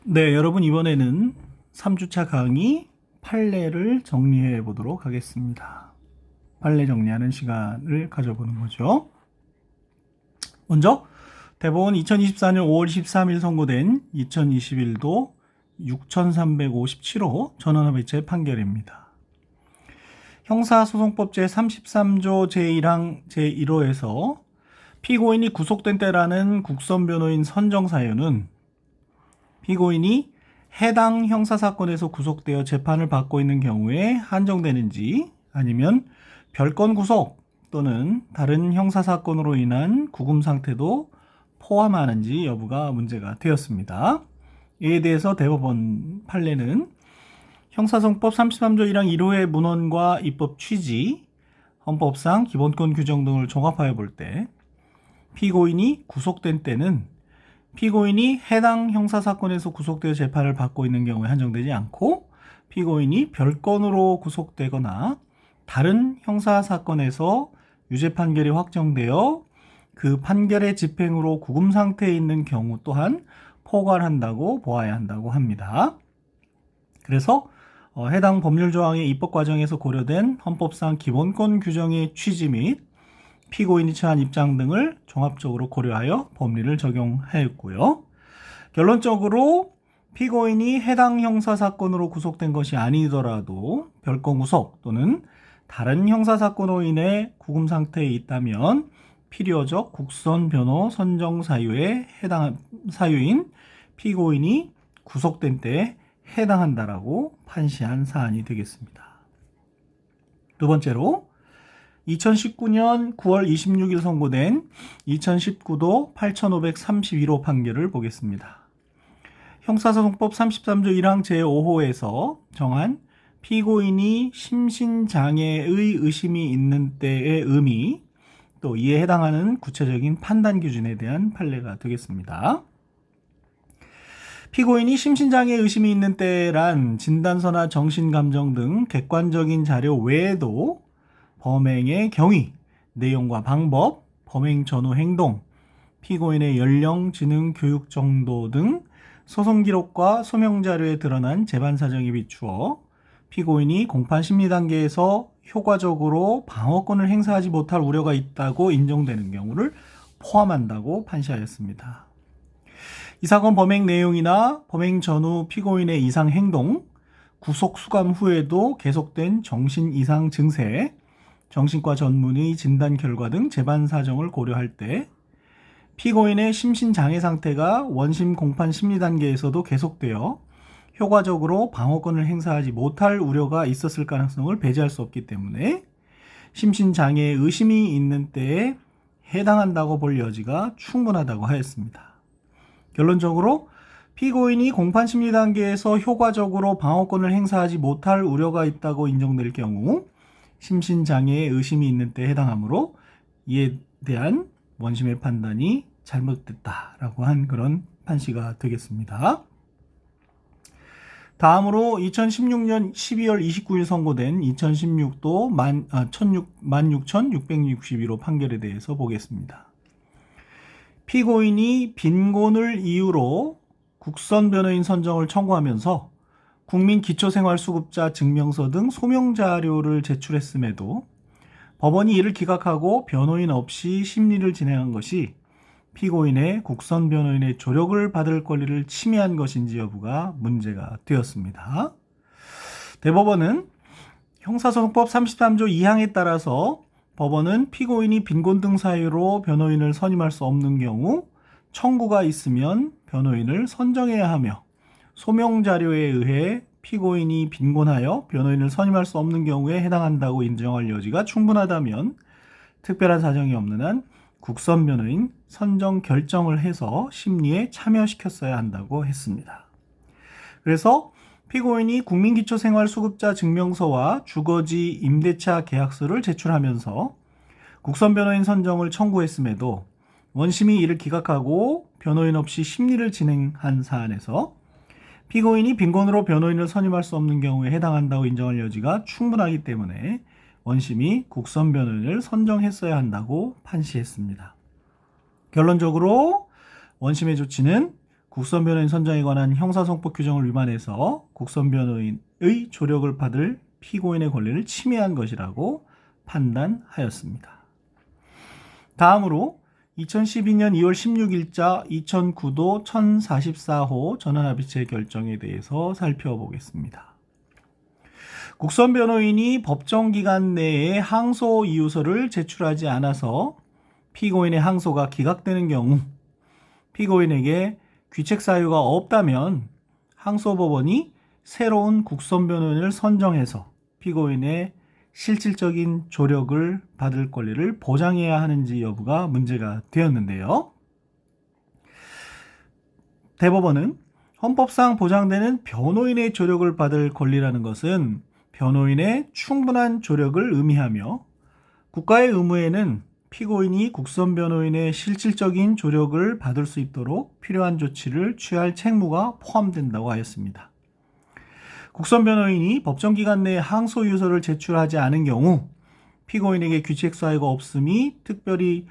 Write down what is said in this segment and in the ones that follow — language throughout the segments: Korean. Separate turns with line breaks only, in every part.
네, 여러분 이번에는 3주차 강의 판례를 정리해 보도록 하겠습니다. 판례 정리하는 시간을 가져보는 거죠. 먼저 대법원 2024년 5월 13일 선고된 2021도 6357호 전원합의체 판결입니다. 형사소송법 제33조 제1항 제1호에서 피고인이 구속된 때라는 국선변호인 선정 사유는 피고인이 해당 형사사건에서 구속되어 재판을 받고 있는 경우에 한정되는지 아니면 별건 구속 또는 다른 형사사건으로 인한 구금 상태도 포함하는지 여부가 문제가 되었습니다. 이에 대해서 대법원 판례는 형사소송법 33조 1항 1호의 문헌과 입법 취지, 헌법상 기본권 규정 등을 종합하여 볼 때 피고인이 구속된 때는 피고인이 해당 형사사건에서 구속되어 재판을 받고 있는 경우에 한정되지 않고 피고인이 별건으로 구속되거나 다른 형사사건에서 유죄 판결이 확정되어 그 판결의 집행으로 구금 상태에 있는 경우 또한 포괄한다고 보아야 한다고 합니다. 그래서 해당 법률 조항의 입법 과정에서 고려된 헌법상 기본권 규정의 취지 및 피고인이 처한 입장 등을 종합적으로 고려하여 법리를 적용하였고요. 결론적으로 피고인이 해당 형사사건으로 구속된 것이 아니더라도 별건 구속 또는 다른 형사사건으로 인해 구금 상태에 있다면 필요적 국선 변호 선정 사유에 해당한 사유인 피고인이 구속된 때에 해당한다라고 판시한 사안이 되겠습니다. 두 번째로 2019년 9월 26일 선고된 2019도 8531호 판결을 보겠습니다. 형사소송법 33조 1항 제5호에서 정한 피고인이 심신장애의 의심이 있는 때의 의미, 또 이에 해당하는 구체적인 판단 기준에 대한 판례가 되겠습니다. 피고인이 심신장애 의심이 있는 때란 진단서나 정신감정 등 객관적인 자료 외에도 범행의 경위, 내용과 방법, 범행 전후 행동, 피고인의 연령, 지능, 교육 정도 등 소송 기록과 소명 자료에 드러난 재반 사정에 비추어 피고인이 공판 심리 단계에서 효과적으로 방어권을 행사하지 못할 우려가 있다고 인정되는 경우를 포함한다고 판시하였습니다. 이 사건 범행 내용이나 범행 전후 피고인의 이상 행동, 구속 수감 후에도 계속된 정신 이상 증세, 정신과 전문의 진단 결과 등 재반 사정을 고려할 때 피고인의 심신장애 상태가 원심 공판 심리 단계에서도 계속되어 효과적으로 방어권을 행사하지 못할 우려가 있었을 가능성을 배제할 수 없기 때문에 심신장애의 의심이 있는 때에 해당한다고 볼 여지가 충분하다고 하였습니다. 결론적으로 피고인이 공판 심리 단계에서 효과적으로 방어권을 행사하지 못할 우려가 있다고 인정될 경우 심신장애의 의심이 있는 때에 해당하므로 이에 대한 원심의 판단이 잘못됐다라고 한 그런 판시가 되겠습니다. 다음으로 2016년 12월 29일 선고된 2016도 16,661호 판결에 대해서 보겠습니다. 피고인이 빈곤을 이유로 국선 변호인 선정을 청구하면서 국민기초생활수급자 증명서 등 소명자료를 제출했음에도 법원이 이를 기각하고 변호인 없이 심리를 진행한 것이 피고인의 국선 변호인의 조력을 받을 권리를 침해한 것인지 여부가 문제가 되었습니다. 대법원은 형사소송법 33조 2항에 따라서 법원은 피고인이 빈곤 등 사유로 변호인을 선임할 수 없는 경우 청구가 있으면 변호인을 선정해야 하며 소명자료에 의해 피고인이 빈곤하여 변호인을 선임할 수 없는 경우에 해당한다고 인정할 여지가 충분하다면 특별한 사정이 없는 한 국선 변호인 선정 결정을 해서 심리에 참여시켰어야 한다고 했습니다. 그래서 피고인이 국민기초생활수급자 증명서와 주거지 임대차 계약서를 제출하면서 국선 변호인 선정을 청구했음에도 원심이 이를 기각하고 변호인 없이 심리를 진행한 사안에서 피고인이 빈곤으로 변호인을 선임할 수 없는 경우에 해당한다고 인정할 여지가 충분하기 때문에 원심이 국선 변호인을 선정했어야 한다고 판시했습니다. 결론적으로 원심의 조치는 국선변호인 선정에 관한 형사성법 규정을 위반해서 국선변호인의 조력을 받을 피고인의 권리를 침해한 것이라고 판단하였습니다. 다음으로 2012년 2월 16일자 2009도 1044호 전원합의체 결정에 대해서 살펴보겠습니다. 국선변호인이 법정기간 내에 항소 이유서를 제출하지 않아서 피고인의 항소가 기각되는 경우 피고인에게 귀책 사유가 없다면 항소법원이 새로운 국선변호인을 선정해서 피고인의 실질적인 조력을 받을 권리를 보장해야 하는지 여부가 문제가 되었는데요. 대법원은 헌법상 보장되는 변호인의 조력을 받을 권리라는 것은 변호인의 충분한 조력을 의미하며 국가의 의무에는 피고인이 국선변호인의 실질적인 조력을 받을 수 있도록 필요한 조치를 취할 책무가 포함된다고 하였습니다. 국선변호인이 법정기간 내에 항소유서를 제출하지 않은 경우 피고인에게 귀책 사유가 없음이 특별히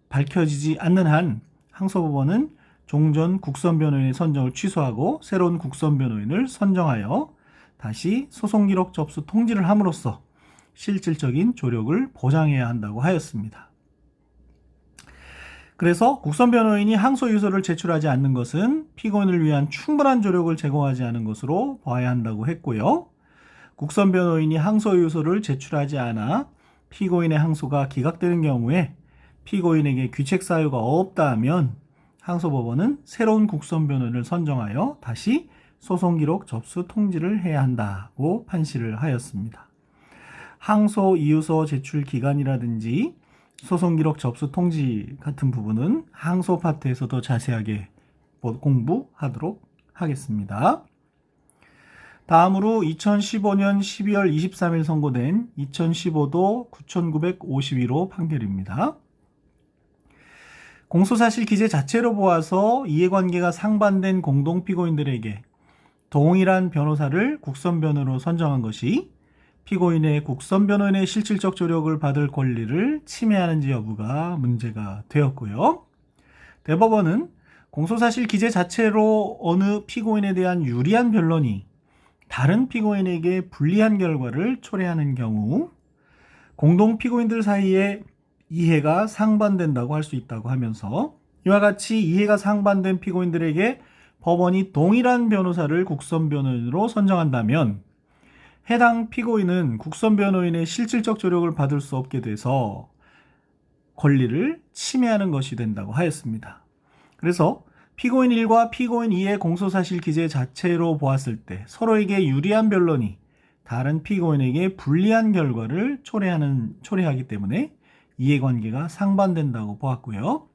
밝혀지지 않는 한 항소법원은 종전 국선변호인의 선정을 취소하고 새로운 국선변호인을 선정하여 다시 소송기록 접수 통지를 함으로써 실질적인 조력을 보장해야 한다고 하였습니다. 그래서 국선변호인이 항소유서를 제출하지 않는 것은 피고인을 위한 충분한 조력을 제공하지 않은 것으로 봐야 한다고 했고요. 국선변호인이 항소유서를 제출하지 않아 피고인의 항소가 기각되는 경우에 피고인에게 귀책 사유가 없다 하면 항소법원은 새로운 국선변호인을 선정하여 다시 소송기록 접수 통지를 해야 한다고 판시를 하였습니다. 항소 이유서 제출 기간이라든지 소송기록 접수 통지 같은 부분은 항소 파트에서 더 자세하게 공부하도록 하겠습니다. 다음으로 2015년 12월 23일 선고된 2015도 9951호 판결입니다. 공소사실 기재 자체로 보아서 이해관계가 상반된 공동피고인들에게 동일한 변호사를 국선변호로 선정한 것이 피고인의 국선변호인의 실질적 조력을 받을 권리를 침해하는지 여부가 문제가 되었고요. 대법원은 공소사실 기재 자체로 어느 피고인에 대한 유리한 변론이 다른 피고인에게 불리한 결과를 초래하는 경우 공동피고인들 사이에 이해가 상반된다고 할 수 있다고 하면서 이와 같이 이해가 상반된 피고인들에게 법원이 동일한 변호사를 국선변호인으로 선정한다면 해당 피고인은 국선변호인의 실질적 조력을 받을 수 없게 돼서 권리를 침해하는 것이 된다고 하였습니다. 그래서 피고인 1과 피고인 2의 공소사실 기재 자체로 보았을 때 서로에게 유리한 변론이 다른 피고인에게 불리한 결과를 초래하기 때문에 이해관계가 상반된다고 보았고요.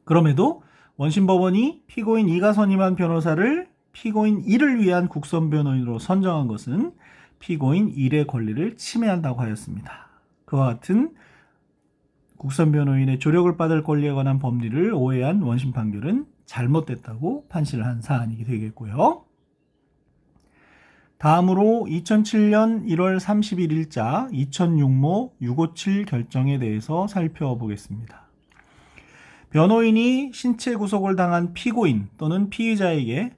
그럼에도 원심법원이 피고인 2가 선임한 변호사를 피고인 1을 위한 국선변호인으로 선정한 것은 피고인 1의 권리를 침해한다고 하였습니다. 그와 같은 국선변호인의 조력을 받을 권리에 관한 법리를 오해한 원심 판결은 잘못됐다고 판시를 한 사안이 되겠고요. 다음으로 2007년 1월 31일자 2006모 657 결정에 대해서 살펴보겠습니다. 변호인이 신체 구속을 당한 피고인 또는 피의자에게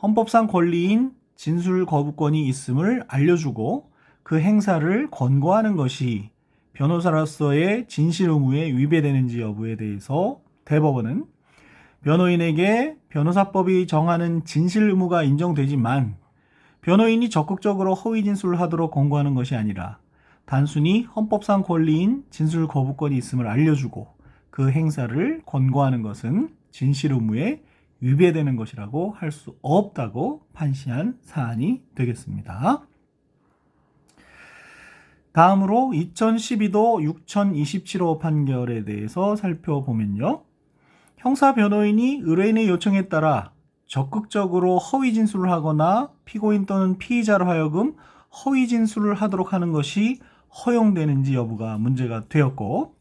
헌법상 권리인 진술 거부권이 있음을 알려주고 그 행사를 권고하는 것이 변호사로서의 진실 의무에 위배되는지 여부에 대해서 대법원은 변호인에게 변호사법이 정하는 진실 의무가 인정되지만 변호인이 적극적으로 허위 진술을 하도록 권고하는 것이 아니라 단순히 헌법상 권리인 진술 거부권이 있음을 알려주고 그 행사를 권고하는 것은 진실 의무에 위배되는 것이라고 할 수 없다고 판시한 사안이 되겠습니다. 다음으로 2012도 6027호 판결에 대해서 살펴보면요. 형사 변호인이 의뢰인의 요청에 따라 적극적으로 허위 진술을 하거나 피고인 또는 피의자로 하여금 허위 진술을 하도록 하는 것이 허용되는지 여부가 문제가 되었고,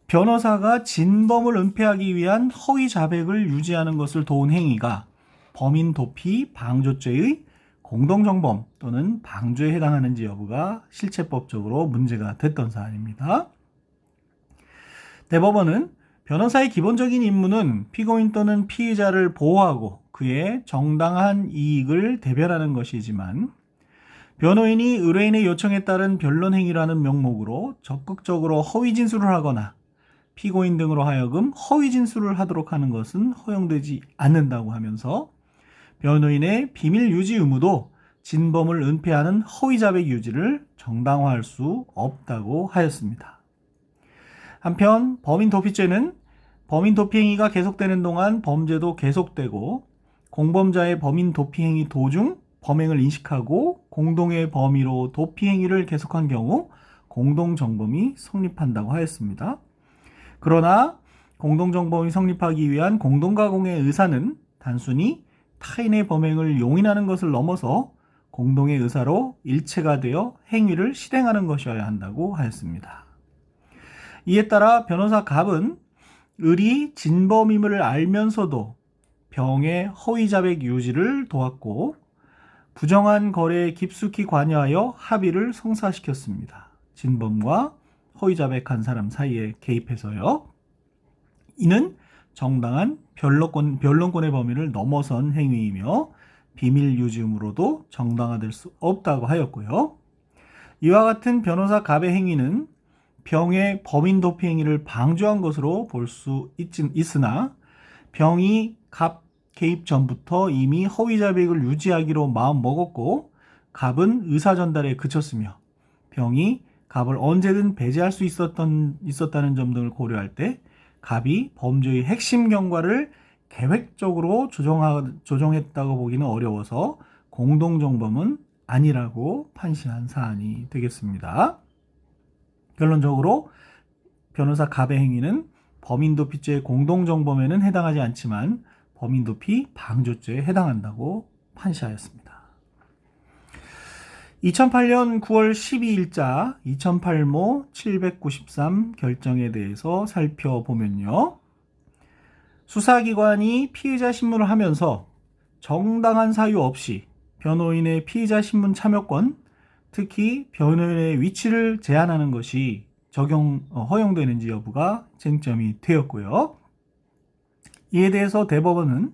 변호사가 진범을 은폐하기 위한 허위 자백을 유지하는 것을 도운 행위가 범인 도피 방조죄의 공동정범 또는 방조에 해당하는지 여부가 실체법적으로 문제가 됐던 사안입니다. 대법원은 변호사의 기본적인 임무는 피고인 또는 피의자를 보호하고 그의 정당한 이익을 대변하는 것이지만 변호인이 의뢰인의 요청에 따른 변론 행위라는 명목으로 적극적으로 허위 진술을 하거나 피고인 등으로 하여금 허위 진술을 하도록 하는 것은 허용되지 않는다고 하면서 변호인의 비밀 유지 의무도 진범을 은폐하는 허위 자백 유지를 정당화할 수 없다고 하였습니다. 한편 범인 도피죄는 범인 도피 행위가 계속되는 동안 범죄도 계속되고 공범자의 범인 도피 행위 도중 범행을 인식하고 공동의 범위로 도피 행위를 계속한 경우 공동정범이 성립한다고 하였습니다. 그러나 공동정범이 성립하기 위한 공동가공의 의사는 단순히 타인의 범행을 용인하는 것을 넘어서 공동의 의사로 일체가 되어 행위를 실행하는 것이어야 한다고 하였습니다. 이에 따라 변호사 갑은 을이 진범임을 알면서도 병의 허위 자백 유지를 도왔고 부정한 거래에 깊숙이 관여하여 합의를 성사시켰습니다. 진범과 허위 자백한 사람 사이에 개입해서요. 이는 정당한 변론권의 범위를 넘어선 행위이며 비밀 유지 의무로도 정당화될 수 없다고 하였고요. 이와 같은 변호사 갑의 행위는 병의 범인 도피 행위를 방조한 것으로 볼 수 있으나 병이 갑 개입 전부터 이미 허위 자백을 유지하기로 마음먹었고 갑은 의사 전달에 그쳤으며 병이 갑을 언제든 배제할 수 있었다는 점 등을 고려할 때 갑이 범죄의 핵심 경과를 계획적으로 조정했다고 보기는 어려워서 공동정범은 아니라고 판시한 사안이 되겠습니다. 결론적으로 변호사 갑의 행위는 범인도피죄 공동정범에는 해당하지 않지만 범인도피 방조죄에 해당한다고 판시하였습니다. 2008년 9월 12일자 2008모 793 결정에 대해서 살펴보면요. 수사기관이 피의자 신문을 하면서 정당한 사유 없이 변호인의 피의자 신문 참여권, 특히 변호인의 위치를 제한하는 것이 허용되는지 여부가 쟁점이 되었고요. 이에 대해서 대법원은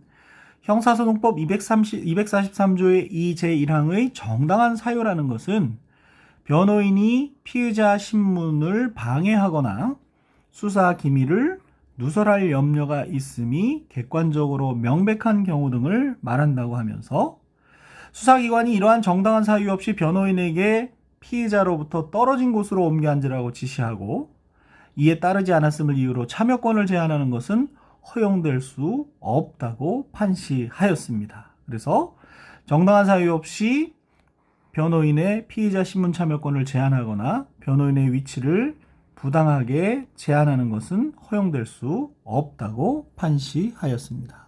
형사소송법 243조의 2 제1항의 정당한 사유라는 것은 변호인이 피의자 신문을 방해하거나 수사 기밀을 누설할 염려가 있음이 객관적으로 명백한 경우 등을 말한다고 하면서 수사기관이 이러한 정당한 사유 없이 변호인에게 피의자로부터 떨어진 곳으로 옮겨 앉으라고 지시하고 이에 따르지 않았음을 이유로 참여권을 제한하는 것은 허용될 수 없다고 판시하였습니다. 그래서 정당한 사유 없이 변호인의 피의자 신문 참여권을 제한하거나 변호인의 위치를 부당하게 제한하는 것은 허용될 수 없다고 판시하였습니다.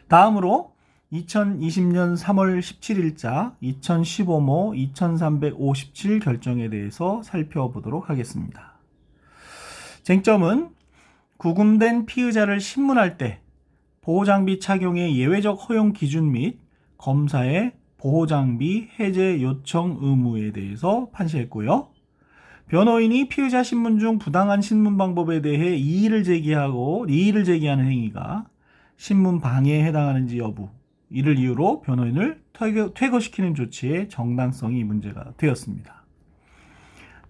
다음으로 2020년 3월 17일자 2015모 2357 결정에 대해서 살펴보도록 하겠습니다. 쟁점은 구금된 피의자를 신문할 때 보호장비 착용의 예외적 허용 기준 및 검사의 보호장비 해제 요청 의무에 대해서 판시했고요. 변호인이 피의자 신문 중 부당한 신문 방법에 대해 이의를 제기하는 행위가 신문 방해에 해당하는지 여부, 이를 이유로 변호인을 퇴거시키는 조치의 정당성이 문제가 되었습니다.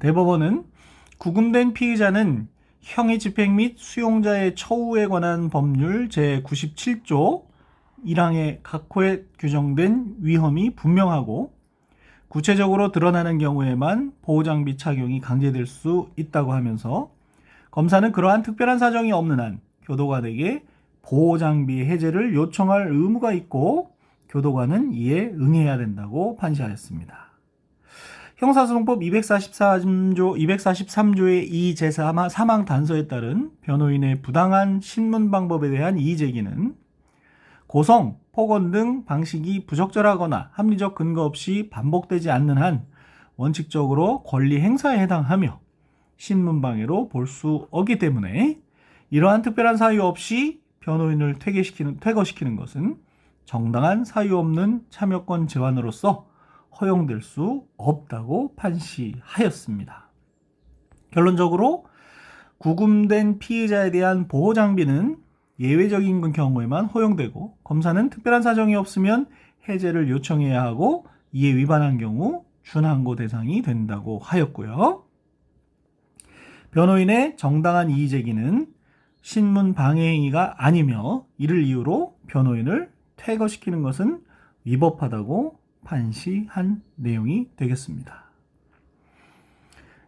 대법원은 구금된 피의자는 형의 집행 및 수용자의 처우에 관한 법률 제97조 1항의 각호에 규정된 위험이 분명하고 구체적으로 드러나는 경우에만 보호장비 착용이 강제될 수 있다고 하면서 검사는 그러한 특별한 사정이 없는 한 교도관에게 보호장비 해제를 요청할 의무가 있고 교도관은 이에 응해야 된다고 판시하였습니다. 형사소송법 243조의 2 제3항 단서에 따른 변호인의 부당한 신문 방법에 대한 이의제기는 고성, 폭언 등 방식이 부적절하거나 합리적 근거 없이 반복되지 않는 한 원칙적으로 권리 행사에 해당하며 신문방해로 볼 수 없기 때문에 이러한 특별한 사유 없이 변호인을 퇴거시키는 것은 정당한 사유 없는 참여권 제한으로서 허용될 수 없다고 판시하였습니다. 결론적으로 구금된 피의자에 대한 보호 장비는 예외적인 경우에만 허용되고 검사는 특별한 사정이 없으면 해제를 요청해야 하고 이에 위반한 경우 준항고 대상이 된다고 하였고요. 변호인의 정당한 이의 제기는 신문 방해 행위가 아니며 이를 이유로 변호인을 퇴거시키는 것은 위법하다고 판시한 내용이 되겠습니다.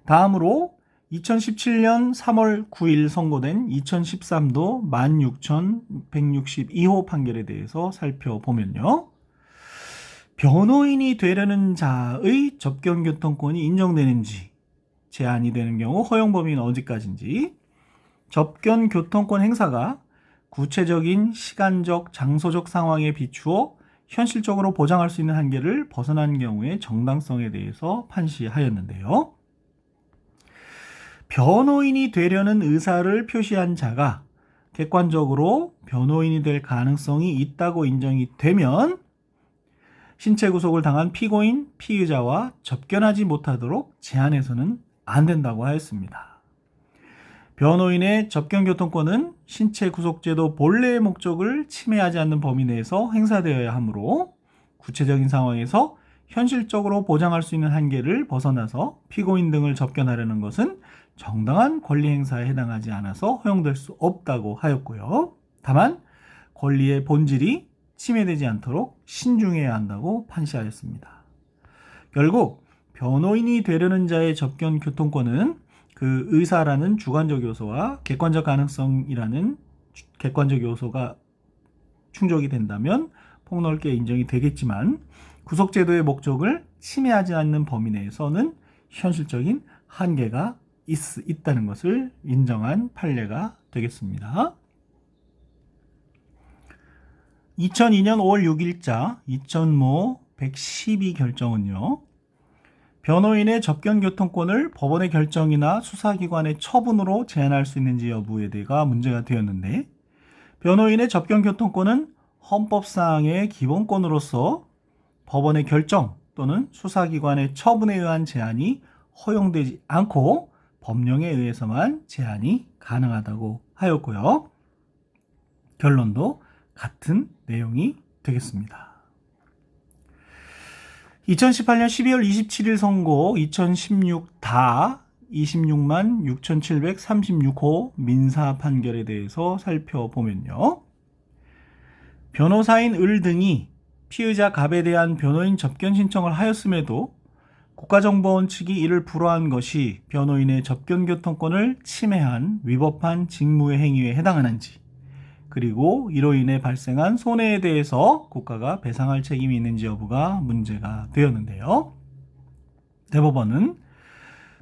다음으로 2017년 3월 9일 선고된 2013도 16,162호 판결에 대해서 살펴보면요. 변호인이 되려는 자의 접견교통권이 인정되는지, 제한이 되는 경우 허용 범위는 어디까지인지, 접견교통권 행사가 구체적인 시간적, 장소적 상황에 비추어 현실적으로 보장할 수 있는 한계를 벗어난 경우의 정당성에 대해서 판시하였는데요. 변호인이 되려는 의사를 표시한 자가 객관적으로 변호인이 될 가능성이 있다고 인정이 되면 신체 구속을 당한 피고인, 피의자와 접견하지 못하도록 제한해서는 안 된다고 하였습니다. 변호인의 접견교통권은 신체 구속제도 본래의 목적을 침해하지 않는 범위 내에서 행사되어야 하므로 구체적인 상황에서 현실적으로 보장할 수 있는 한계를 벗어나서 피고인 등을 접견하려는 것은 정당한 권리 행사에 해당하지 않아서 허용될 수 없다고 하였고요. 다만 권리의 본질이 침해되지 않도록 신중해야 한다고 판시하였습니다. 결국 변호인이 되려는 자의 접견 교통권은 그 의사라는 주관적 요소와 객관적 가능성이라는 객관적 요소가 충족이 된다면 폭넓게 인정이 되겠지만 구속제도의 목적을 침해하지 않는 범위 내에서는 현실적인 한계가 있다는 것을 인정한 판례가 되겠습니다. 2002년 5월 6일자 2005 112 결정은요. 변호인의 접견교통권을 법원의 결정이나 수사기관의 처분으로 제한할 수 있는지 여부에 대해서 문제가 되었는데 변호인의 접견교통권은 헌법상의 기본권으로서 법원의 결정 또는 수사기관의 처분에 의한 제한이 허용되지 않고 법령에 의해서만 제한이 가능하다고 하였고요. 결론도 같은 내용이 되겠습니다. 2018년 12월 27일 선고 2016다 26만 6,736호 민사 판결에 대해서 살펴보면요. 변호사인 을 등이 피의자 갑에 대한 변호인 접견 신청을 하였음에도 국가정보원 측이 이를 불허한 것이 변호인의 접견교통권을 침해한 위법한 직무의 행위에 해당하는지, 그리고 이로 인해 발생한 손해에 대해서 국가가 배상할 책임이 있는지 여부가 문제가 되었는데요. 대법원은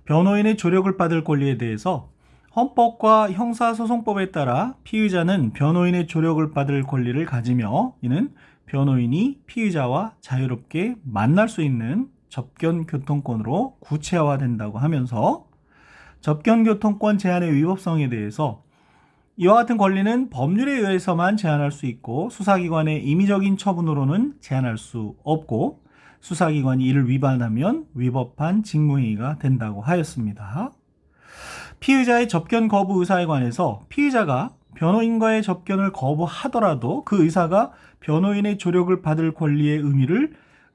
변호인의 조력을 받을 권리에 대해서 헌법과 형사소송법에 따라 피의자는 변호인의 조력을 받을 권리를 가지며 이는 변호인이 피의자와 자유롭게 만날 수 있는 접견교통권으로 구체화된다고 하면서 접견교통권 제한의 위법성에 대해서 이와 같은 권리는 법률에 의해서만 제한할 수 있고 수사기관의 임의적인 처분으로는 제한할 수 없고 수사기관이 이를 위반하면 위법한 직무행위가 된다고 하였습니다. 피의자의 접견 거부 의사에 관해서 피의자가 변호인과의 접견을 거부하더라도 그 의사가 변호인의 조력을 받을 권리의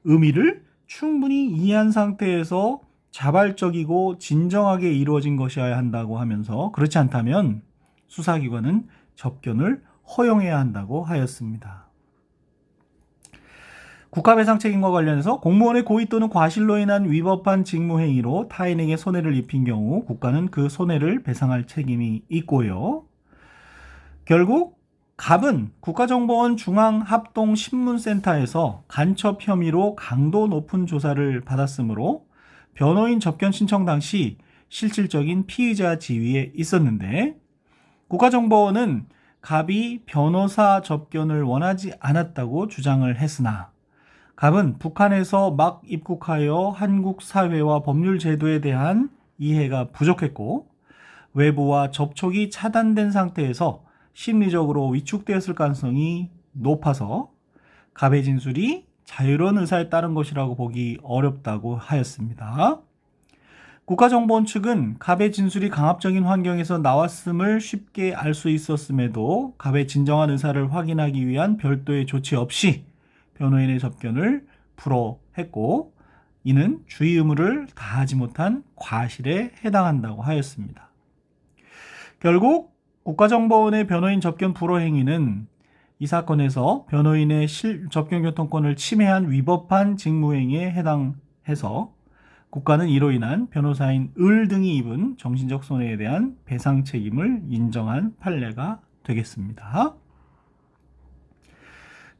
의미를 충분히 이해한 상태에서 자발적이고 진정하게 이루어진 것이어야 한다고 하면서 그렇지 않다면 수사기관은 접견을 허용해야 한다고 하였습니다. 국가배상 책임과 관련해서 공무원의 고의 또는 과실로 인한 위법한 직무행위로 타인에게 손해를 입힌 경우 국가는 그 손해를 배상할 책임이 있고요. 결국 갑은 국가정보원 중앙합동신문센터에서 간첩 혐의로 강도 높은 조사를 받았으므로 변호인 접견 신청 당시 실질적인 피의자 지위에 있었는데 국가정보원은 갑이 변호사 접견을 원하지 않았다고 주장을 했으나 갑은 북한에서 막 입국하여 한국 사회와 법률 제도에 대한 이해가 부족했고 외부와 접촉이 차단된 상태에서 심리적으로 위축되었을 가능성이 높아서 갑의 진술이 자유로운 의사에 따른 것이라고 보기 어렵다고 하였습니다. 국가정보원 측은 갑의 진술이 강압적인 환경에서 나왔음을 쉽게 알 수 있었음에도 갑의 진정한 의사를 확인하기 위한 별도의 조치 없이 변호인의 접견을 불허했고, 이는 주의 의무를 다하지 못한 과실에 해당한다고 하였습니다. 결국 국가정보원의 변호인 접견 불허 행위는 이 사건에서 변호인의 접견교통권을 침해한 위법한 직무행위에 해당해서 국가는 이로 인한 변호사인 을 등이 입은 정신적 손해에 대한 배상 책임을 인정한 판례가 되겠습니다.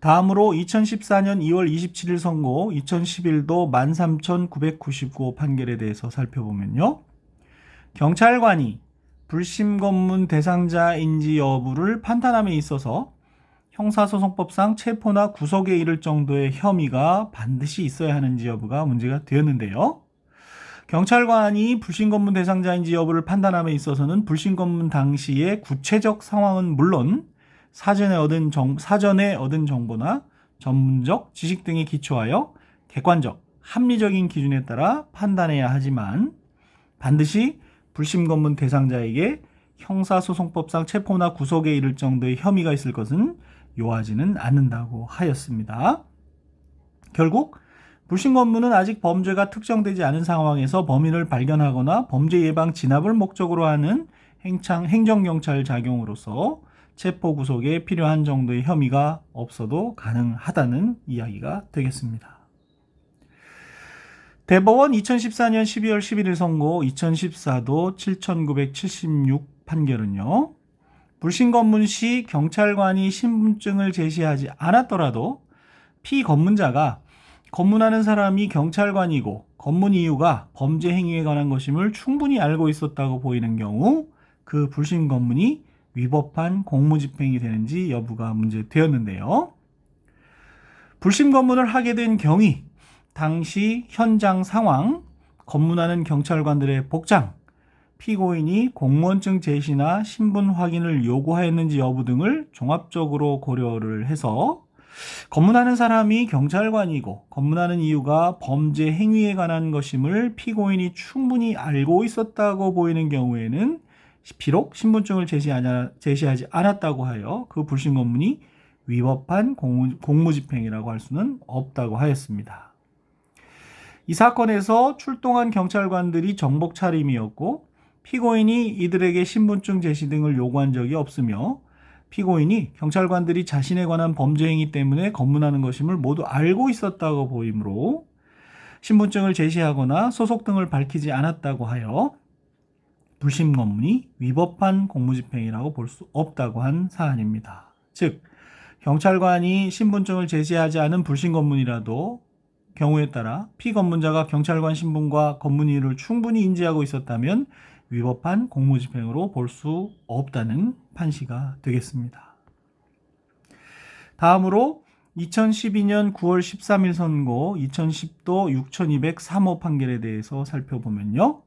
다음으로 2014년 2월 27일 선고 2011도 13,999호 판결에 대해서 살펴보면요. 경찰관이 불심검문 대상자인지 여부를 판단함에 있어서 형사소송법상 체포나 구속에 이를 정도의 혐의가 반드시 있어야 하는지 여부가 문제가 되었는데요. 경찰관이 불신검문 대상자인지 여부를 판단함에 있어서는 불신검문 당시의 구체적 상황은 물론 사전에 얻은 정보나 전문적 지식 등에 기초하여 객관적, 합리적인 기준에 따라 판단해야 하지만 반드시 불심검문 대상자에게 형사소송법상 체포나 구속에 이를 정도의 혐의가 있을 것은 요하지는 않는다고 하였습니다. 결국 불신검문은 아직 범죄가 특정되지 않은 상황에서 범인을 발견하거나 범죄 예방 진압을 목적으로 하는 행정경찰 작용으로서 체포 구속에 필요한 정도의 혐의가 없어도 가능하다는 이야기가 되겠습니다. 대법원 2014년 12월 11일 선고 2014도 7976 판결은요. 불신검문 시 경찰관이 신분증을 제시하지 않았더라도 피검문자가 검문하는 사람이 경찰관이고 검문 이유가 범죄 행위에 관한 것임을 충분히 알고 있었다고 보이는 경우 그 불신검문이 위법한 공무집행이 되는지 여부가 문제되었는데요. 불신검문을 하게 된 경위, 당시 현장 상황, 검문하는 경찰관들의 복장, 피고인이 공무원증 제시나 신분 확인을 요구하였는지 여부 등을 종합적으로 고려를 해서 검문하는 사람이 경찰관이고 검문하는 이유가 범죄 행위에 관한 것임을 피고인이 충분히 알고 있었다고 보이는 경우에는 비록 신분증을 제시하지 않았다고 하여 그 불신검문이 위법한 공무집행이라고 할 수는 없다고 하였습니다. 이 사건에서 출동한 경찰관들이 정복 차림이었고 피고인이 이들에게 신분증 제시 등을 요구한 적이 없으며 피고인이 경찰관들이 자신에 관한 범죄 행위 때문에 검문하는 것임을 모두 알고 있었다고 보이므로 신분증을 제시하거나 소속 등을 밝히지 않았다고 하여 불신검문이 위법한 공무집행이라고 볼 수 없다고 한 사안입니다. 즉, 경찰관이 신분증을 제시하지 않은 불신검문이라도 경우에 따라 피검문자가 경찰관 신분과 검문 이유를 충분히 인지하고 있었다면 위법한 공무집행으로 볼 수 없다는 판시가 되겠습니다. 다음으로 2012년 9월 13일 선고 2010도 6203호 판결에 대해서 살펴보면요.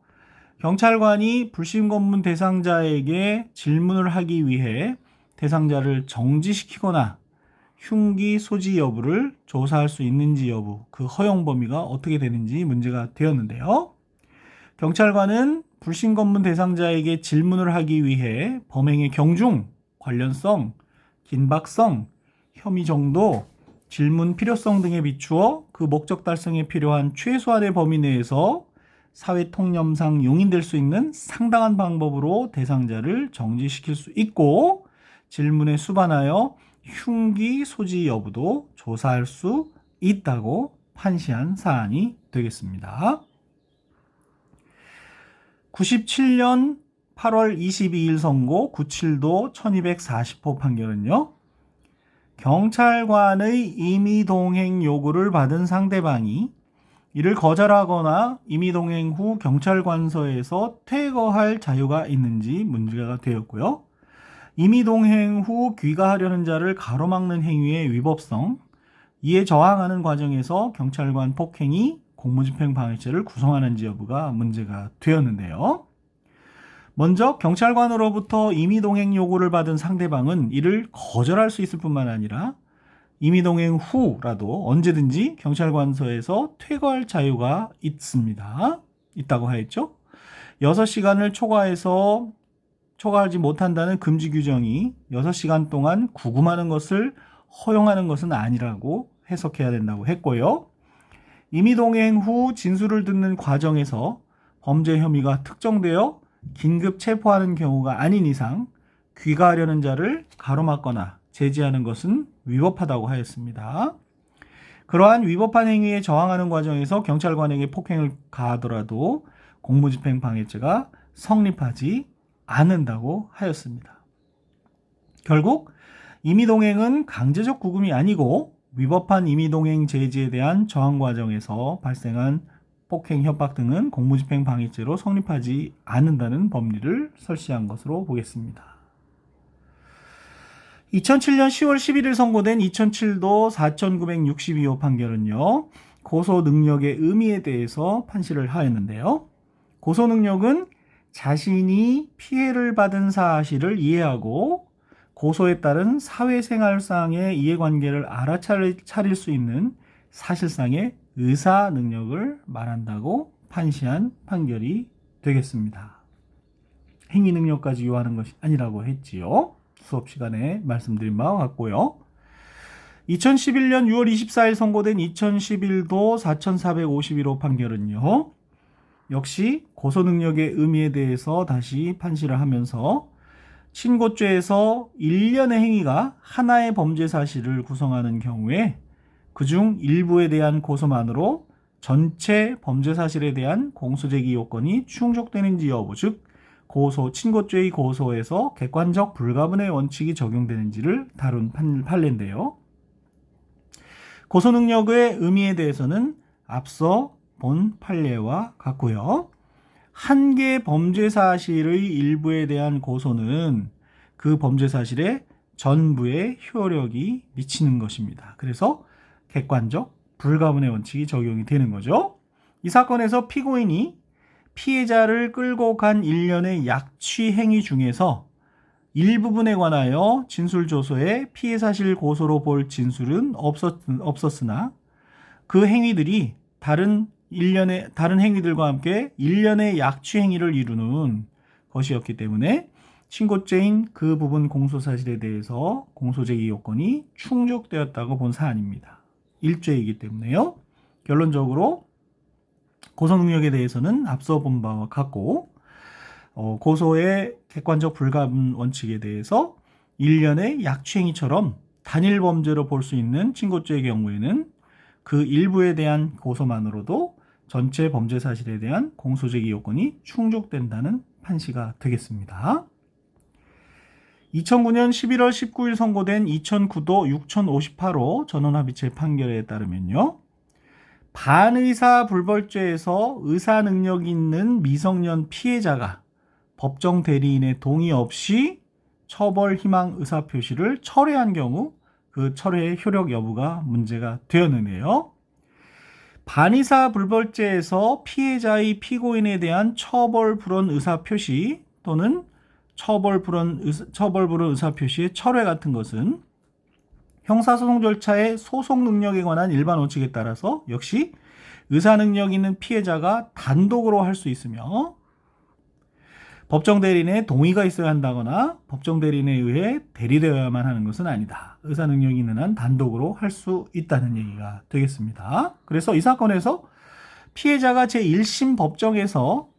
경찰관이 불신검문 대상자에게 질문을 하기 위해 대상자를 정지시키거나 흉기 소지 여부를 조사할 수 있는지 여부, 그 허용 범위가 어떻게 되는지 문제가 되었는데요. 경찰관은 불신검문 대상자에게 질문을 하기 위해 범행의 경중, 관련성, 긴박성, 혐의 정도, 질문 필요성 등에 비추어 그 목적 달성에 필요한 최소한의 범위 내에서 사회 통념상 용인될 수 있는 상당한 방법으로 대상자를 정지시킬 수 있고 질문에 수반하여 흉기 소지 여부도 조사할 수 있다고 판시한 사안이 되겠습니다. 97년 8월 22일 선고 97도 1240호 판결은요. 경찰관의 임의동행 요구를 받은 상대방이 이를 거절하거나 임의동행 후 경찰관서에서 퇴거할 자유가 있는지 문제가 되었고요. 임의동행 후 귀가하려는 자를 가로막는 행위의 위법성, 이에 저항하는 과정에서 경찰관 폭행이 공무집행 방해죄를 구성하는지 여부가 문제가 되었는데요. 먼저 경찰관으로부터 임의동행 요구를 받은 상대방은 이를 거절할 수 있을 뿐만 아니라 임의동행 후라도 언제든지 경찰관서에서 퇴거할 자유가 있다고 하였죠. 6시간을 초과하지 못한다는 금지 규정이 6시간 동안 구금하는 것을 허용하는 것은 아니라고 해석해야 된다고 했고요. 임의동행 후 진술을 듣는 과정에서 범죄 혐의가 특정되어 긴급 체포하는 경우가 아닌 이상 귀가하려는 자를 가로막거나 제지하는 것은 위법하다고 하였습니다. 그러한 위법한 행위에 저항하는 과정에서 경찰관에게 폭행을 가하더라도 공무집행 방해죄가 성립하지 않는다고 하였습니다. 결국 임의동행은 강제적 구금이 아니고 위법한 임의동행 제지에 대한 저항 과정에서 발생한 폭행, 협박 등은 공무집행 방해죄로 성립하지 않는다는 법리를 설치한 것으로 보겠습니다. 2007년 10월 11일 선고된 2007도 4962호 판결은요, 고소 능력의 의미에 대해서 판시를 하였는데요. 고소 능력은 자신이 피해를 받은 사실을 이해하고 고소에 따른 사회생활상의 이해관계를 알아차릴 수 있는 사실상의 의사 능력을 말한다고 판시한 판결이 되겠습니다. 행위 능력까지 요하는 것이 아니라고 했지요. 수업 시간에 말씀드린 바와 같고요. 2011년 6월 24일 선고된 2011도 4451호 판결은요, 역시 고소 능력의 의미에 대해서 다시 판시를 하면서 친고죄에서 일련의 행위가 하나의 범죄 사실을 구성하는 경우에 그중 일부에 대한 고소만으로 전체 범죄 사실에 대한 공소제기 요건이 충족되는지 여부, 즉 친고죄의 고소에서 객관적 불가분의 원칙이 적용되는지를 다룬 판례인데요. 고소 능력의 의미에 대해서는 앞서 본 판례와 같고요. 한 개의 범죄 사실의 일부에 대한 고소는 그 범죄 사실의 전부에 효력이 미치는 것입니다. 그래서 객관적 불가분의 원칙이 적용이 되는 거죠. 이 사건에서 피고인이 피해자를 끌고 간 일련의 약취 행위 중에서 일부분에 관하여 진술조서에 피해 사실 고소로 볼 진술은 없었으나 그 행위들이 다른 행위들과 함께 일련의 약취 행위를 이루는 것이었기 때문에 친고죄인 그 부분 공소사실에 대해서 공소제기 요건이 충족되었다고 본 사안입니다. 일죄이기 때문에요. 결론적으로 고소 능력에 대해서는 앞서 본 바와 같고, 고소의 객관적 불가분 원칙에 대해서 일련의 약취행위처럼 단일 범죄로 볼 수 있는 친고죄의 경우에는 그 일부에 대한 고소만으로도 전체 범죄 사실에 대한 공소제기 요건이 충족된다는 판시가 되겠습니다. 2009년 11월 19일 선고된 2009도 6058호 전원합의체 판결에 따르면요, 반의사 불벌죄에서 의사 능력 있는 미성년 피해자가 법정 대리인의 동의 없이 처벌 희망 의사 표시를 철회한 경우 그 철회의 효력 여부가 문제가 되었는데요. 반의사 불벌죄에서 피해자의 피고인에 대한 처벌 불원 의사 표시 또는 처벌 불원 의사 표시의 철회 같은 것은 형사소송 절차의 소송 능력에 관한 일반 원칙에 따라서 역시 의사 능력 있는 피해자가 단독으로 할 수 있으며 법정 대리인의 동의가 있어야 한다거나 법정 대리인에 의해 대리되어야만 하는 것은 아니다. 의사 능력이 있는 한 단독으로 할 수 있다는 얘기가 되겠습니다. 그래서 이 사건에서 피해자가 제1심 법정에서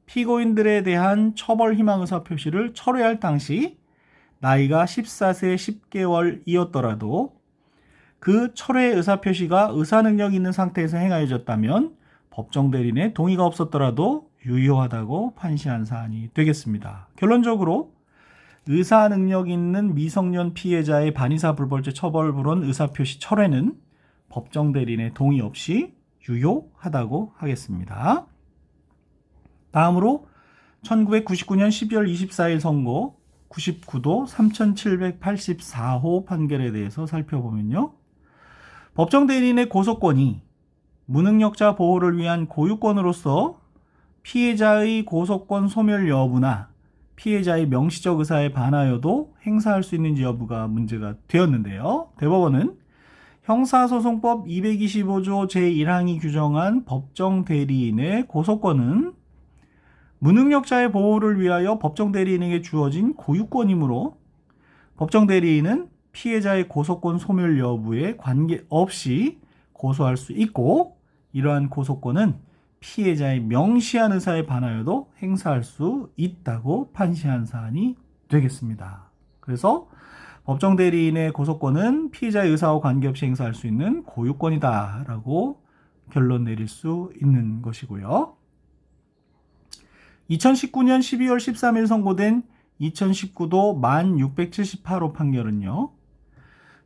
피고인들에 대한 처벌 희망 의사 표시를 철회할 당시 나이가 14세 10개월이었더라도 그 철회 의사 표시가 의사 능력이 있는 상태에서 행하여졌다면 법정 대리인의 동의가 없었더라도 유효하다고 판시한 사안이 되겠습니다. 결론적으로 의사 능력 있는 미성년 피해자의 반의사 불벌죄 처벌 불원 의사 표시 철회는 법정 대리인의 동의 없이 유효하다고 하겠습니다. 다음으로 1999년 12월 24일 선고 99도 3784호 판결에 대해서 살펴보면요. 법정 대리인의 고소권이 무능력자 보호를 위한 고유권으로서 피해자의 고소권 소멸 여부나 피해자의 명시적 의사에 반하여도 행사할 수 있는지 여부가 문제가 되었는데요. 대법원은 형사소송법 225조 제1항이 규정한 법정 대리인의 고소권은 무능력자의 보호를 위하여 법정 대리인에게 주어진 고유권이므로 법정 대리인은 피해자의 고소권 소멸 여부에 관계없이 고소할 수 있고, 이러한 고소권은 피해자의 명시한 의사에 반하여도 행사할 수 있다고 판시한 사안이 되겠습니다. 그래서 법정 대리인의 고소권은 피해자의 의사와 관계없이 행사할 수 있는 고유권이다 라고 결론 내릴 수 있는 것이고요. 2019년 12월 13일 선고된 2019도 1678호 판결은요,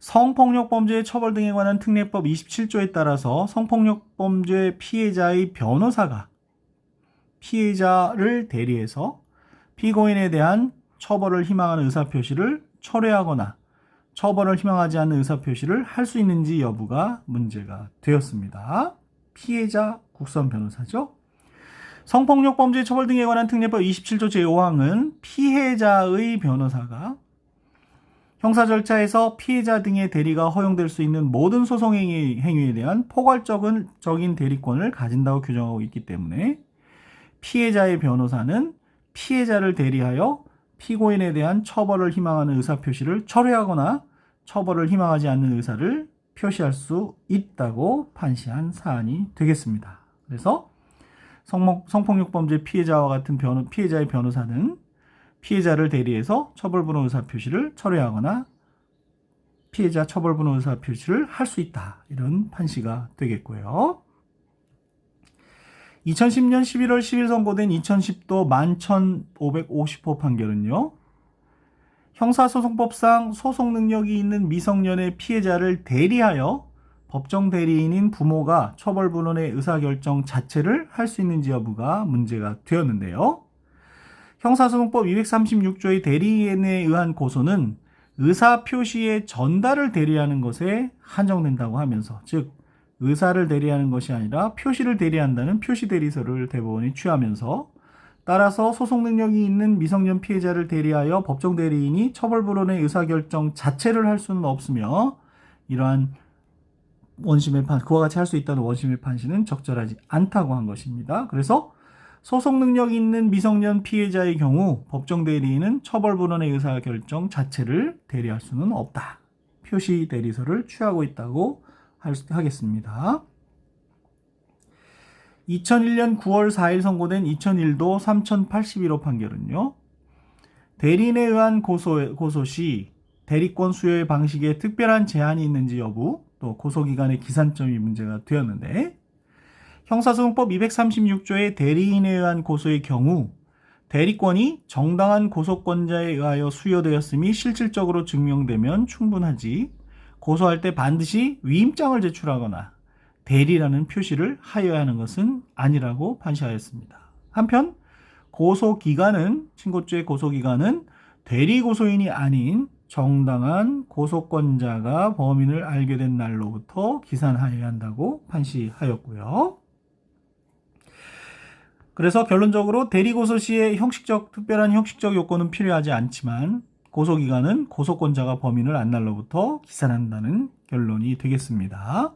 성폭력범죄 처벌 등에 관한 특례법 27조에 따라서 성폭력범죄 피해자의 변호사가 피해자를 대리해서 피고인에 대한 처벌을 희망하는 의사표시를 철회하거나 처벌을 희망하지 않는 의사표시를 할 수 있는지 여부가 문제가 되었습니다. 피해자 국선 변호사죠. 성폭력범죄 처벌 등에 관한 특례법 27조 제5항은 피해자의 변호사가 형사 절차에서 피해자 등의 대리가 허용될 수 있는 모든 소송 행위에 대한 포괄적인 대리권을 가진다고 규정하고 있기 때문에 피해자의 변호사는 피해자를 대리하여 피고인에 대한 처벌을 희망하는 의사표시를 철회하거나 처벌을 희망하지 않는 의사를 표시할 수 있다고 판시한 사안이 되겠습니다. 그래서 성폭력범죄 피해자와 같은 피해자의 변호사는 피해자를 대리해서 처벌분호 의사표시를 철회하거나 피해자 처벌분호 의사표시를 할 수 있다. 이런 판시가 되겠고요. 2010년 11월 10일 선고된 2010도 11,550호 판결은요, 형사소송법상 소송 능력이 있는 미성년의 피해자를 대리하여 법정 대리인인 부모가 처벌분원의 의사결정 자체를 할 수 있는지 여부가 문제가 되었는데요. 형사소송법 236조의 대리인에 의한 고소는 의사표시의 전달을 대리하는 것에 한정된다고 하면서, 즉 의사를 대리하는 것이 아니라 표시를 대리한다는 표시대리서를 대법원이 취하면서, 따라서 소송 능력이 있는 미성년 피해자를 대리하여 법정 대리인이 처벌분원의 의사결정 자체를 할 수는 없으며, 이러한 그와 같이 할 수 있다는 원심의 판시는 적절하지 않다고 한 것입니다. 그래서 소송 능력이 있는 미성년 피해자의 경우 법정 대리인은 처벌분원의 의사결정 자체를 대리할 수는 없다. 표시 대리서를 취하고 있다고 하겠습니다. 2001년 9월 4일 선고된 2001도 3081호 판결은요, 대리인에 의한 고소 시 대리권 수여의 방식에 특별한 제한이 있는지 여부, 또 고소기간의 기산점이 문제가 되었는데, 형사소송법 236조의 대리인에 의한 고소의 경우 대리권이 정당한 고소권자에 의하여 수여되었음이 실질적으로 증명되면 충분하지, 고소할 때 반드시 위임장을 제출하거나 대리라는 표시를 하여야 하는 것은 아니라고 판시하였습니다. 한편 친고죄 고소기간은 대리 고소인이 아닌 정당한 고소권자가 범인을 알게 된 날로부터 기산하여야 한다고 판시하였고요. 그래서 결론적으로 대리고소 시에 특별한 형식적 요건은 필요하지 않지만 고소기간은 고소권자가 범인을 안 날로부터 기산한다는 결론이 되겠습니다.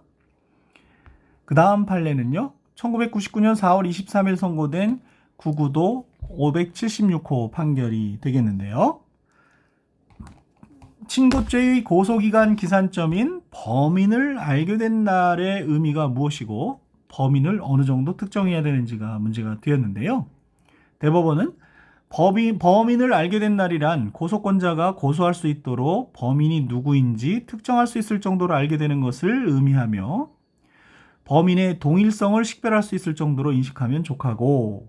그 다음 판례는요, 1999년 4월 23일 선고된 99도 576호 판결이 되겠는데요. 친고죄의 고소기간 기산점인 범인을 알게 된 날의 의미가 무엇이고 범인을 어느 정도 특정해야 되는지가 문제가 되었는데요. 대법원은 범인을 알게 된 날이란 고소권자가 고소할 수 있도록 범인이 누구인지 특정할 수 있을 정도로 알게 되는 것을 의미하며 범인의 동일성을 식별할 수 있을 정도로 인식하면 족하고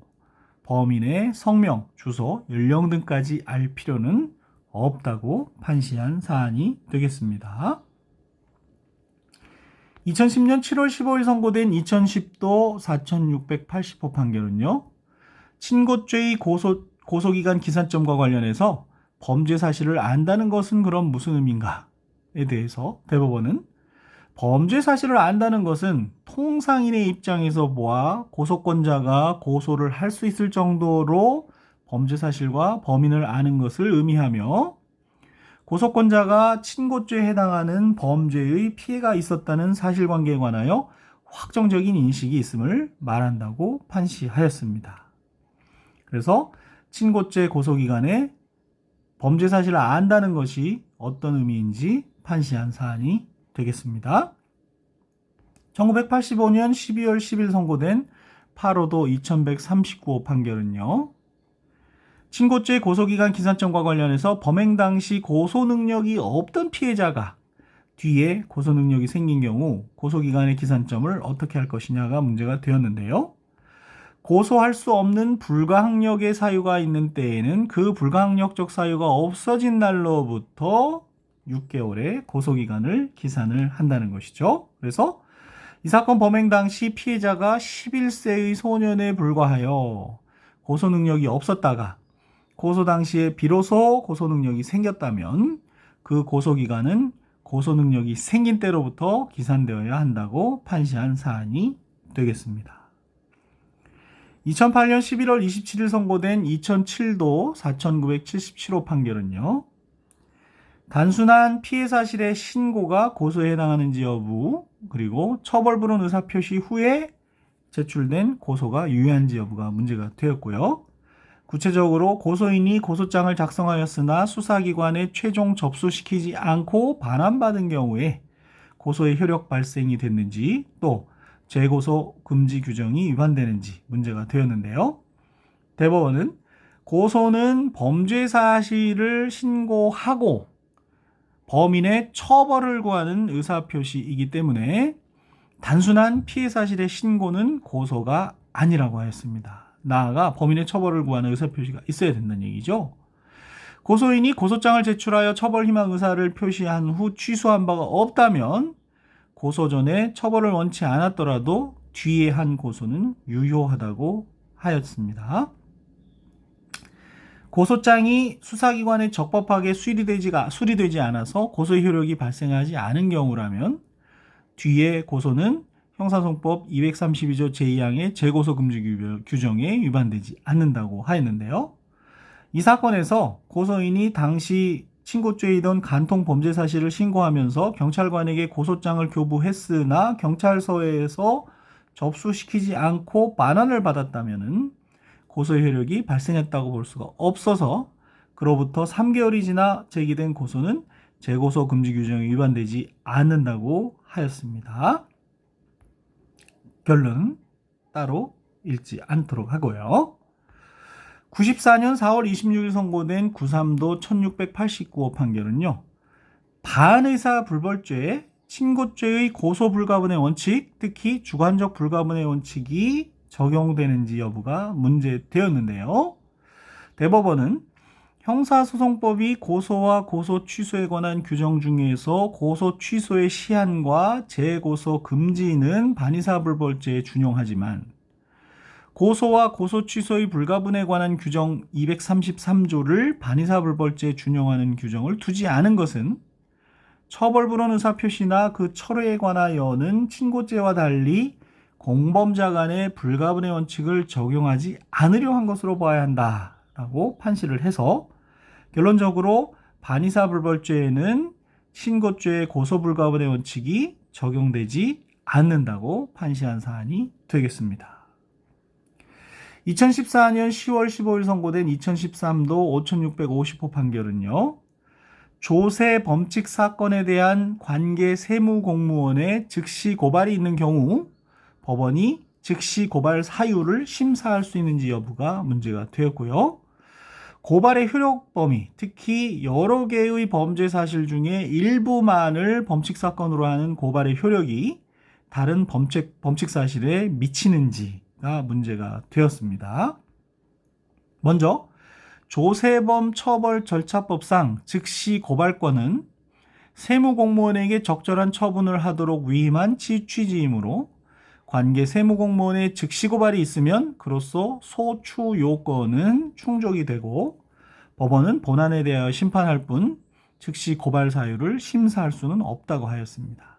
범인의 성명, 주소, 연령 등까지 알 필요는 없다고 판시한 사안이 되겠습니다. 2010년 7월 15일 선고된 2010도 4680호 판결은요, 친고죄의 고소기간 기산점과 관련해서 범죄 사실을 안다는 것은 그럼 무슨 의미인가에 대해서 대법원은 범죄 사실을 안다는 것은 통상인의 입장에서 보아 고소권자가 고소를 할 수 있을 정도로 범죄 사실과 범인을 아는 것을 의미하며 고소권자가 친고죄에 해당하는 범죄의 피해가 있었다는 사실관계에 관하여 확정적인 인식이 있음을 말한다고 판시하였습니다. 그래서 친고죄 고소기간에 범죄 사실을 안다는 것이 어떤 의미인지 판시한 사안이 되겠습니다. 1985년 12월 10일 선고된 8호도 2139호 판결은요. 친고죄 고소기간 기산점과 관련해서 범행 당시 고소 능력이 없던 피해자가 뒤에 고소 능력이 생긴 경우 고소기간의 기산점을 어떻게 할 것이냐가 문제가 되었는데요. 고소할 수 없는 불가항력의 사유가 있는 때에는 그 불가항력적 사유가 없어진 날로부터 6개월의 고소기간을 기산을 한다는 것이죠. 그래서 이 사건 범행 당시 피해자가 11세의 소년에 불과하여 고소 능력이 없었다가 고소 당시에 비로소 고소 능력이 생겼다면 그 고소기간은 고소 능력이 생긴 때로부터 기산되어야 한다고 판시한 사안이 되겠습니다. 2008년 11월 27일 선고된 2007도 4977호 판결은요. 단순한 피해 사실의 신고가 고소에 해당하는지 여부, 그리고 처벌불허 의사표시 후에 제출된 고소가 유효한지 여부가 문제가 되었고요. 구체적으로 고소인이 고소장을 작성하였으나 수사기관에 최종 접수시키지 않고 반환받은 경우에 고소의 효력 발생이 됐는지, 또 재고소 금지 규정이 위반되는지 문제가 되었는데요. 대법원은 고소는 범죄 사실을 신고하고 범인의 처벌을 구하는 의사표시이기 때문에 단순한 피해 사실의 신고는 고소가 아니라고 하였습니다. 나아가 범인의 처벌을 구하는 의사표시가 있어야 된다는 얘기죠. 고소인이 고소장을 제출하여 처벌 희망 의사를 표시한 후 취소한 바가 없다면 고소 전에 처벌을 원치 않았더라도 뒤에 한 고소는 유효하다고 하였습니다. 고소장이 수사기관에 적법하게 수리되지 않아서 고소의 효력이 발생하지 않은 경우라면 뒤에 고소는 형사소송법 232조 제2항의 재고소 금지 규정에 위반되지 않는다고 하였는데요. 이 사건에서 고소인이 당시 친고죄이던 간통 범죄 사실을 신고하면서 경찰관에게 고소장을 교부했으나 경찰서에서 접수시키지 않고 반환을 받았다면 고소의 효력이 발생했다고 볼 수가 없어서 그로부터 3개월이 지나 제기된 고소는 재고소 금지 규정에 위반되지 않는다고 하였습니다. 결론 따로 읽지 않도록 하고요. 94년 4월 26일 선고된 93도 1689호 판결은요. 반의사 불벌죄, 친고죄의 고소 불가분의 원칙, 특히 주관적 불가분의 원칙이 적용되는지 여부가 문제되었는데요. 대법원은 형사소송법이 고소와 고소 취소에 관한 규정 중에서 고소 취소의 시한과 재고소 금지는 반의사 불벌죄에 준용하지만 고소와 고소 취소의 불가분에 관한 규정 233조를 반의사 불벌죄에 준용하는 규정을 두지 않은 것은 처벌불허 의사표시나 그 철회에 관하여는 친고죄와 달리 공범자 간의 불가분의 원칙을 적용하지 않으려 한 것으로 봐야 한다라고 판시를 해서 결론적으로 반의사 불벌죄에는 친고죄의 고소 불가분의 원칙이 적용되지 않는다고 판시한 사안이 되겠습니다. 2014년 10월 15일 선고된 2013도 5650호 판결은요. 조세 범칙 사건에 대한 관계 세무공무원의 즉시 고발이 있는 경우 법원이 즉시 고발 사유를 심사할 수 있는지 여부가 문제가 되었고요. 고발의 효력 범위, 특히 여러 개의 범죄 사실 중에 일부만을 범칙 사건으로 하는 고발의 효력이 다른 범칙 사실에 미치는지가 문제가 되었습니다. 먼저 조세범 처벌 절차법상 즉시 고발권은 세무공무원에게 적절한 처분을 하도록 위임한 취지이므로 관계 세무공무원의 즉시 고발이 있으면 그로써 소추 요건은 충족이 되고 법원은 본안에 대하여 심판할 뿐 즉시 고발 사유를 심사할 수는 없다고 하였습니다.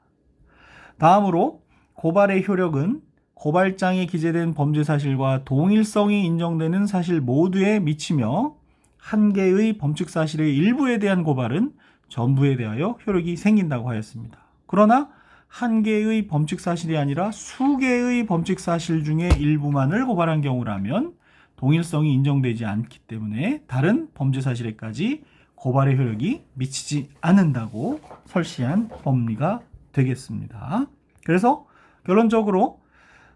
다음으로 고발의 효력은 고발장에 기재된 범죄 사실과 동일성이 인정되는 사실 모두에 미치며 한 개의 범칙 사실의 일부에 대한 고발은 전부에 대하여 효력이 생긴다고 하였습니다. 그러나 한 개의 범칙 사실이 아니라 수개의 범칙 사실 중에 일부만을 고발한 경우라면 동일성이 인정되지 않기 때문에 다른 범죄 사실에까지 고발의 효력이 미치지 않는다고 설시한 법리가 되겠습니다. 그래서 결론적으로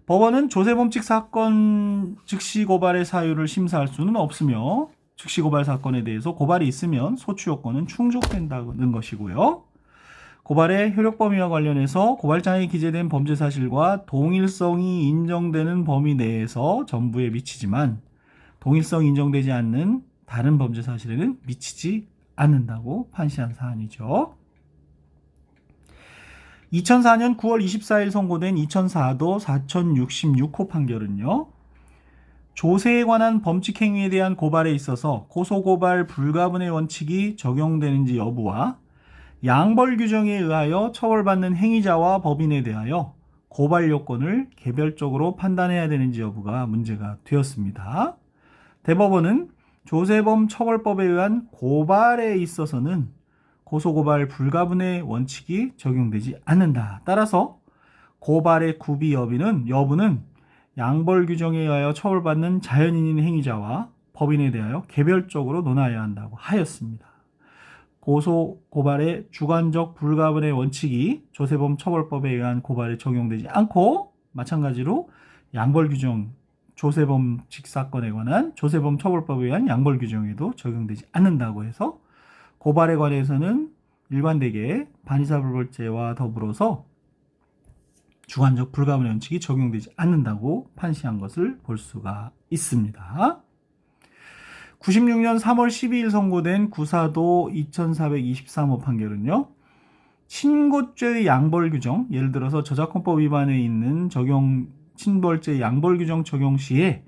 법원은 조세범칙 사건 즉시 고발의 사유를 심사할 수는 없으며 즉시 고발 사건에 대해서 고발이 있으면 소추 요건은 충족된다는 것이고요. 고발의 효력 범위와 관련해서 고발장에 기재된 범죄 사실과 동일성이 인정되는 범위 내에서 전부에 미치지만 동일성이 인정되지 않는 다른 범죄 사실에는 미치지 않는다고 판시한 사안이죠. 2004년 9월 24일 선고된 2004도 4066호 판결은요. 조세에 관한 범칙 행위에 대한 고발에 있어서 고소고발 불가분의 원칙이 적용되는지 여부와 양벌 규정에 의하여 처벌받는 행위자와 법인에 대하여 고발 요건을 개별적으로 판단해야 되는지 여부가 문제가 되었습니다. 대법원은 조세범 처벌법에 의한 고발에 있어서는 고소고발 불가분의 원칙이 적용되지 않는다. 따라서 고발의 구비 여부는 양벌 규정에 의하여 처벌받는 자연인인 행위자와 법인에 대하여 개별적으로 논하여야 한다고 하였습니다. 고소고발의 주관적 불가분의 원칙이 조세범 처벌법에 의한 고발에 적용되지 않고 마찬가지로 양벌 규정 조세범칙 사건에 관한 조세범 처벌법에 의한 양벌 규정에도 적용되지 않는다고 해서 고발에 관해서는 일관되게 반의사불벌죄와 더불어서 주관적 불가분의 원칙이 적용되지 않는다고 판시한 것을 볼 수가 있습니다. 96년 3월 12일 선고된 구사도 2423호 판결은요. 친고죄의 양벌 규정, 예를 들어서 저작권법 위반에 있는 친벌죄 양벌 규정 적용 시에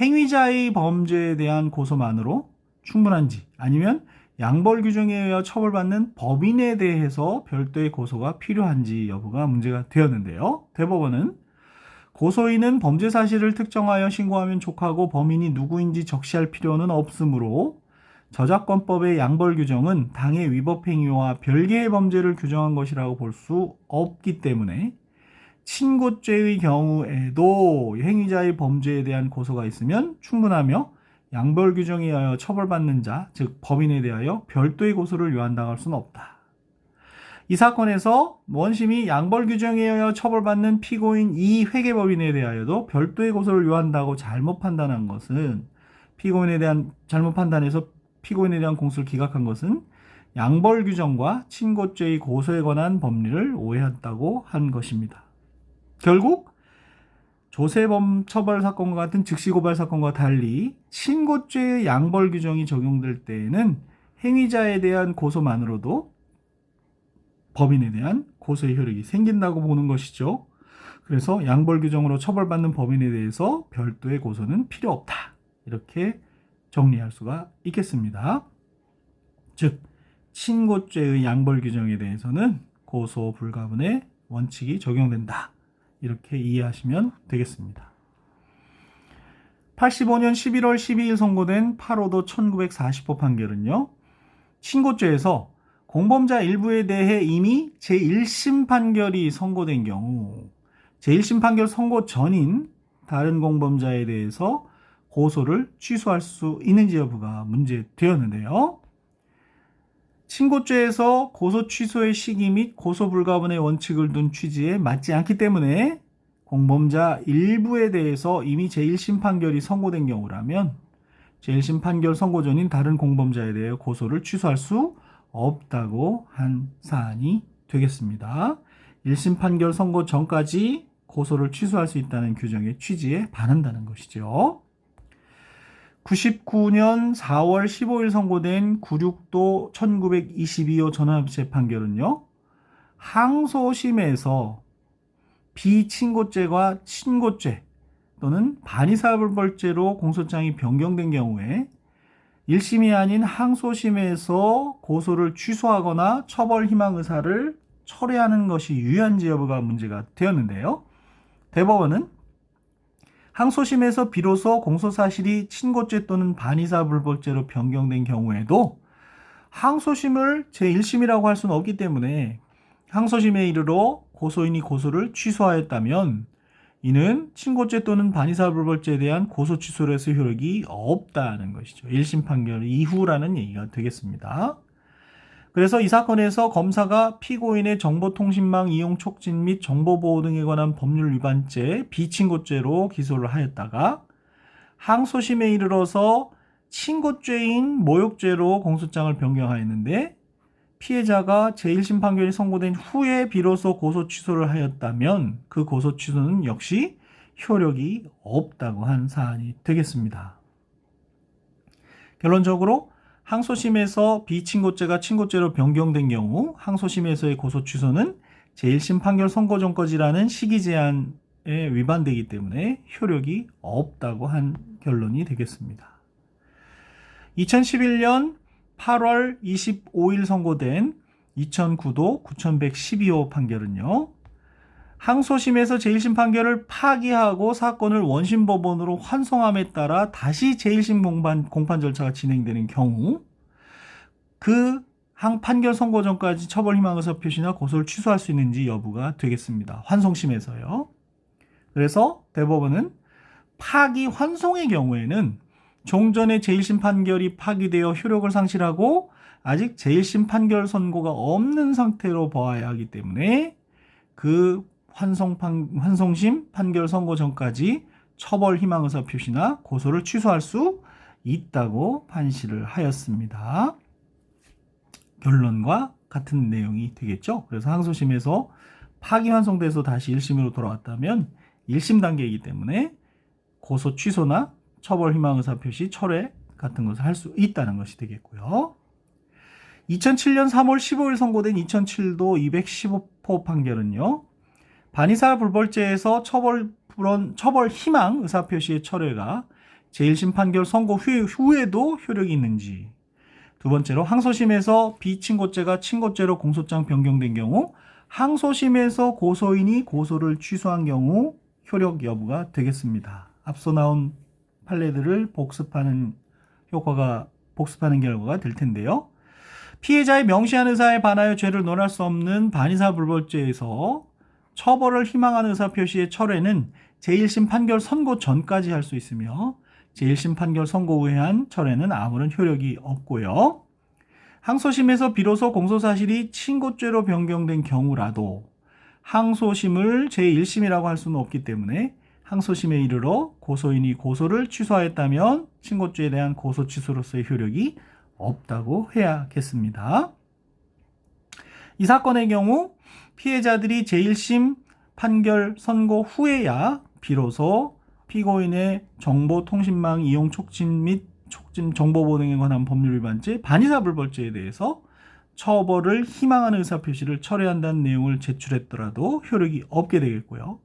행위자의 범죄에 대한 고소만으로 충분한지 아니면 양벌 규정에 의해 처벌받는 법인에 대해서 별도의 고소가 필요한지 여부가 문제가 되었는데요. 대법원은 고소인은 범죄 사실을 특정하여 신고하면 족하고 범인이 누구인지 적시할 필요는 없으므로 저작권법의 양벌 규정은 당해 위법 행위와 별개의 범죄를 규정한 것이라고 볼 수 없기 때문에 친고죄의 경우에도 행위자의 범죄에 대한 고소가 있으면 충분하며 양벌 규정에 의하여 처벌받는 자, 즉 법인에 대하여 별도의 고소를 요한당할 수는 없다. 이 사건에서 원심이 양벌 규정에 의하여 처벌받는 피고인 이 회계법인에 대하여도 별도의 고소를 요한다고 잘못 판단한 것은 피고인에 대한 잘못 판단해서 피고인에 대한 공소를 기각한 것은 양벌 규정과 친고죄의 고소에 관한 법리를 오해했다고 한 것입니다. 결국 조세범 처벌 사건과 같은 즉시 고발 사건과 달리 친고죄의 양벌 규정이 적용될 때에는 행위자에 대한 고소만으로도 법인에 대한 고소의 효력이 생긴다고 보는 것이죠. 그래서 양벌 규정으로 처벌받는 법인에 대해서 별도의 고소는 필요 없다. 이렇게 정리할 수가 있겠습니다. 즉 친고죄의 양벌 규정에 대해서는 고소 불가분의 원칙이 적용된다. 이렇게 이해하시면 되겠습니다. 85년 11월 12일 선고된 8호도 1940호 판결은요. 친고죄에서 공범자 일부에 대해 이미 제1심 판결이 선고된 경우 제1심 판결 선고 전인 다른 공범자에 대해서 고소를 취소할 수 있는지 여부가 문제되었는데요. 친고죄에서 고소 취소의 시기 및 고소 불가분의 원칙을 둔 취지에 맞지 않기 때문에 공범자 일부에 대해서 이미 제1심 판결이 선고된 경우라면 제1심 판결 선고 전인 다른 공범자에 대해 고소를 취소할 수 없다고 한 사안이 되겠습니다. 1심 판결 선고 전까지 고소를 취소할 수 있다는 규정의 취지에 반한다는 것이죠. 99년 4월 15일 선고된 96도 1922호 전원합의체 판결은요. 항소심에서 비친고죄와 친고죄 또는 반의사불벌죄로 공소장이 변경된 경우에 1심이 아닌 항소심에서 고소를 취소하거나 처벌 희망 의사를 철회하는 것이 유효한지 여부가 문제가 되었는데요. 대법원은 항소심에서 비로소 공소사실이 친고죄 또는 반의사불벌죄로 변경된 경우에도 항소심을 제1심이라고 할 수는 없기 때문에 항소심에 이르러 고소인이 고소를 취소하였다면 이는 친고죄 또는 반의사불벌죄에 대한 고소 취소를 해서 효력이 없다는 것이죠. 1심 판결 이후라는 얘기가 되겠습니다. 그래서 이 사건에서 검사가 피고인의 정보통신망 이용 촉진 및 정보보호 등에 관한 법률 위반죄 비친고죄로 기소를 하였다가 항소심에 이르러서 친고죄인 모욕죄로 공소장을 변경하였는데 피해자가 제1심 판결이 선고된 후에 비로소 고소 취소를 하였다면 그 고소 취소는 역시 효력이 없다고 한 사안이 되겠습니다. 결론적으로 항소심에서 비친고죄가 친고죄로 변경된 경우 항소심에서의 고소 취소는 제1심 판결 선고 전까지라는 시기 제한에 위반되기 때문에 효력이 없다고 한 결론이 되겠습니다. 2011년 8월 25일 선고된 2009도 9112호 판결은요. 항소심에서 제1심 판결을 파기하고 사건을 원심법원으로 환송함에 따라 다시 제1심 공판 절차가 진행되는 경우 그 판결 선고 전까지 처벌 희망 의사 표시나 고소를 취소할 수 있는지 여부가 되겠습니다. 환송심에서요. 그래서 대법원은 파기 환송의 경우에는 종전의 제1심 판결이 파기되어 효력을 상실하고 아직 제1심 판결 선고가 없는 상태로 봐야 하기 때문에 그 환송심 판결 선고 전까지 처벌 희망 의사 표시나 고소를 취소할 수 있다고 판시를 하였습니다. 결론과 같은 내용이 되겠죠. 그래서 항소심에서 파기 환송돼서 다시 1심으로 돌아왔다면 1심 단계이기 때문에 고소 취소나 처벌 희망 의사 표시, 철회 같은 것을 할 수 있다는 것이 되겠고요. 2007년 3월 15일 선고된 2007도 215호 판결은요. 반의사 불벌죄에서 처벌 희망 의사 표시의 철회가 제1심 판결 선고 후에도 효력이 있는지, 두 번째로 항소심에서 비친고죄가 친고죄로 공소장 변경된 경우 항소심에서 고소인이 고소를 취소한 경우 효력 여부가 되겠습니다. 앞서 나온 판례들을 복습하는 결과가 될 텐데요. 피해자의 명시한 의사에 반하여 죄를 논할 수 없는 반의사 불벌죄에서 처벌을 희망하는 의사 표시의 철회는 제1심 판결 선고 전까지 할 수 있으며 제1심 판결 선고 후에 한 철회는 아무런 효력이 없고요. 항소심에서 비로소 공소사실이 친고죄로 변경된 경우라도 항소심을 제1심이라고 할 수는 없기 때문에 항소심에 이르러 고소인이 고소를 취소하였다면 친고죄에 대한 고소 취소로서의 효력이 없다고 해야겠습니다. 이 사건의 경우 피해자들이 제1심 판결 선고 후에야 비로소 피고인의 정보통신망 이용 촉진 및 촉진 정보보호 등에 관한 법률 위반죄 반의사 불벌죄에 대해서 처벌을 희망하는 의사표시를 철회한다는 내용을 제출했더라도 효력이 없게 되겠고요.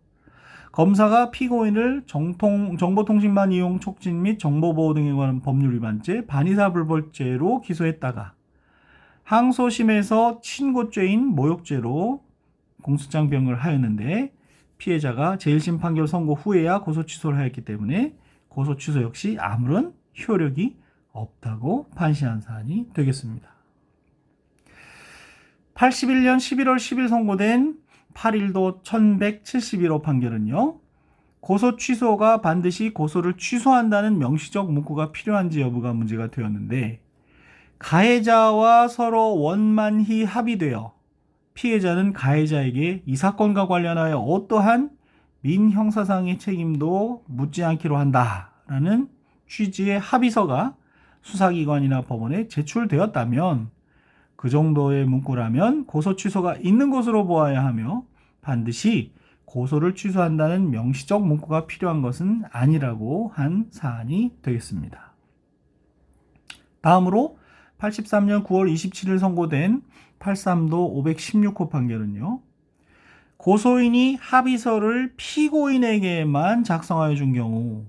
검사가 피고인을 정보통신망 이용 촉진 및 정보보호 등에 관한 법률 위반죄 반의사 불벌죄로 기소했다가 항소심에서 친고죄인 모욕죄로 공소장 변경을 하였는데 피해자가 제1심 판결 선고 후에야 고소 취소를 하였기 때문에 고소 취소 역시 아무런 효력이 없다고 판시한 사안이 되겠습니다. 81년 11월 10일 선고된 8일도 1171호 판결은요. 고소 취소가 반드시 고소를 취소한다는 명시적 문구가 필요한지 여부가 문제가 되었는데 가해자와 서로 원만히 합의되어 피해자는 가해자에게 이 사건과 관련하여 어떠한 민형사상의 책임도 묻지 않기로 한다라는 취지의 합의서가 수사기관이나 법원에 제출되었다면 그 정도의 문구라면 고소 취소가 있는 것으로 보아야 하며 반드시 고소를 취소한다는 명시적 문구가 필요한 것은 아니라고 한 사안이 되겠습니다. 다음으로 83년 9월 27일 선고된 83도 516호 판결은요. 고소인이 합의서를 피고인에게만 작성하여 준 경우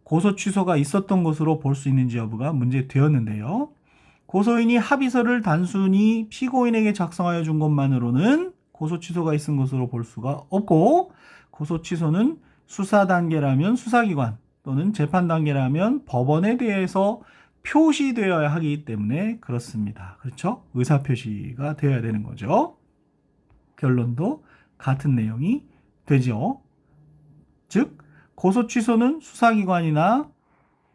고소 취소가 있었던 것으로 볼 수 있는지 여부가 문제되었는데요. 고소인이 합의서를 단순히 피고인에게 작성하여 준 것만으로는 고소 취소가 있은 것으로 볼 수가 없고 고소 취소는 수사 단계라면 수사기관 또는 재판 단계라면 법원에 대해서 표시되어야 하기 때문에 그렇습니다. 그렇죠? 의사표시가 되어야 되는 거죠. 결론도 같은 내용이 되죠. 즉 고소 취소는 수사기관이나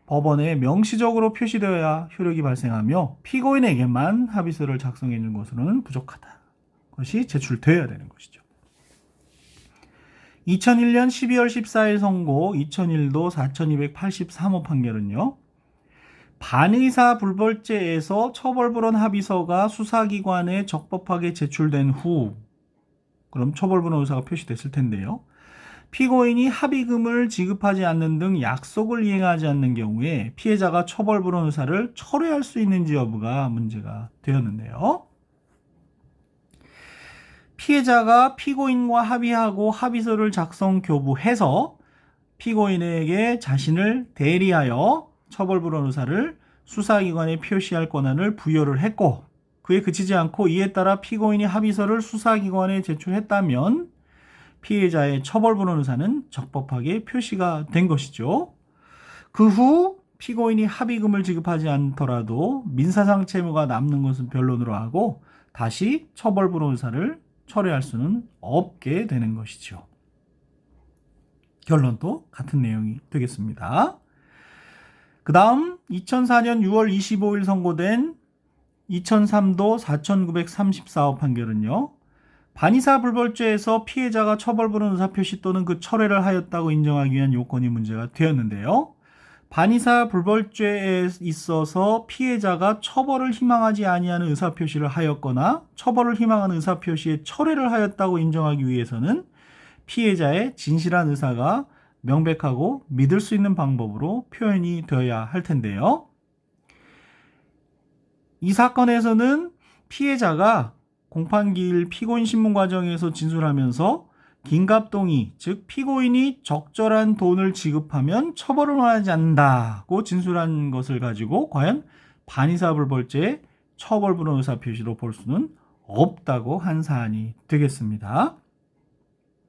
법원에 명시적으로 표시되어야 효력이 발생하며 피고인에게만 합의서를 작성해 준 것으로는 부족하다. 것이 제출되어야 되는 것이죠. 2001년 12월 14일 선고 2001도 4283호 판결은요. 반의사 불벌죄에서 처벌불원 합의서가 수사기관에 적법하게 제출된 후, 그럼 처벌불원 의사가 표시됐을 텐데요. 피고인이 합의금을 지급하지 않는 등 약속을 이행하지 않는 경우에 피해자가 처벌불원 의사를 철회할 수 있는지 여부가 문제가 되었는데요. 피해자가 피고인과 합의하고 합의서를 작성 교부해서 피고인에게 자신을 대리하여 처벌불원 의사를 수사기관에 표시할 권한을 부여를 했고, 그에 그치지 않고 이에 따라 피고인이 합의서를 수사기관에 제출했다면 피해자의 처벌불원 의사는 적법하게 표시가 된 것이죠. 그 후 피고인이 합의금을 지급하지 않더라도 민사상 채무가 남는 것은 변론으로 하고 다시 처벌불원 의사를 철회할 수는 없게 되는 것이죠. 결론도 같은 내용이 되겠습니다. 그 다음 2004년 6월 25일 선고된 2003도 4934호 판결은요. 반의사 불벌죄에서 피해자가 처벌불원 의사표시 또는 그 철회를 하였다고 인정하기 위한 요건이 문제가 되었는데요. 반의사 불벌죄에 있어서 피해자가 처벌을 희망하지 아니하는 의사표시를 하였거나 처벌을 희망하는 의사표시에 철회를 하였다고 인정하기 위해서는 피해자의 진실한 의사가 명백하고 믿을 수 있는 방법으로 표현이 되어야 할 텐데요. 이 사건에서는 피해자가 공판기일 피고인 신문 과정에서 진술하면서 긴갑동의, 즉 피고인이 적절한 돈을 지급하면 처벌을 원하지 않는다고 진술한 것을 가지고 과연 반의사 불벌죄의 처벌불원 의사표시로 볼 수는 없다고 한 사안이 되겠습니다.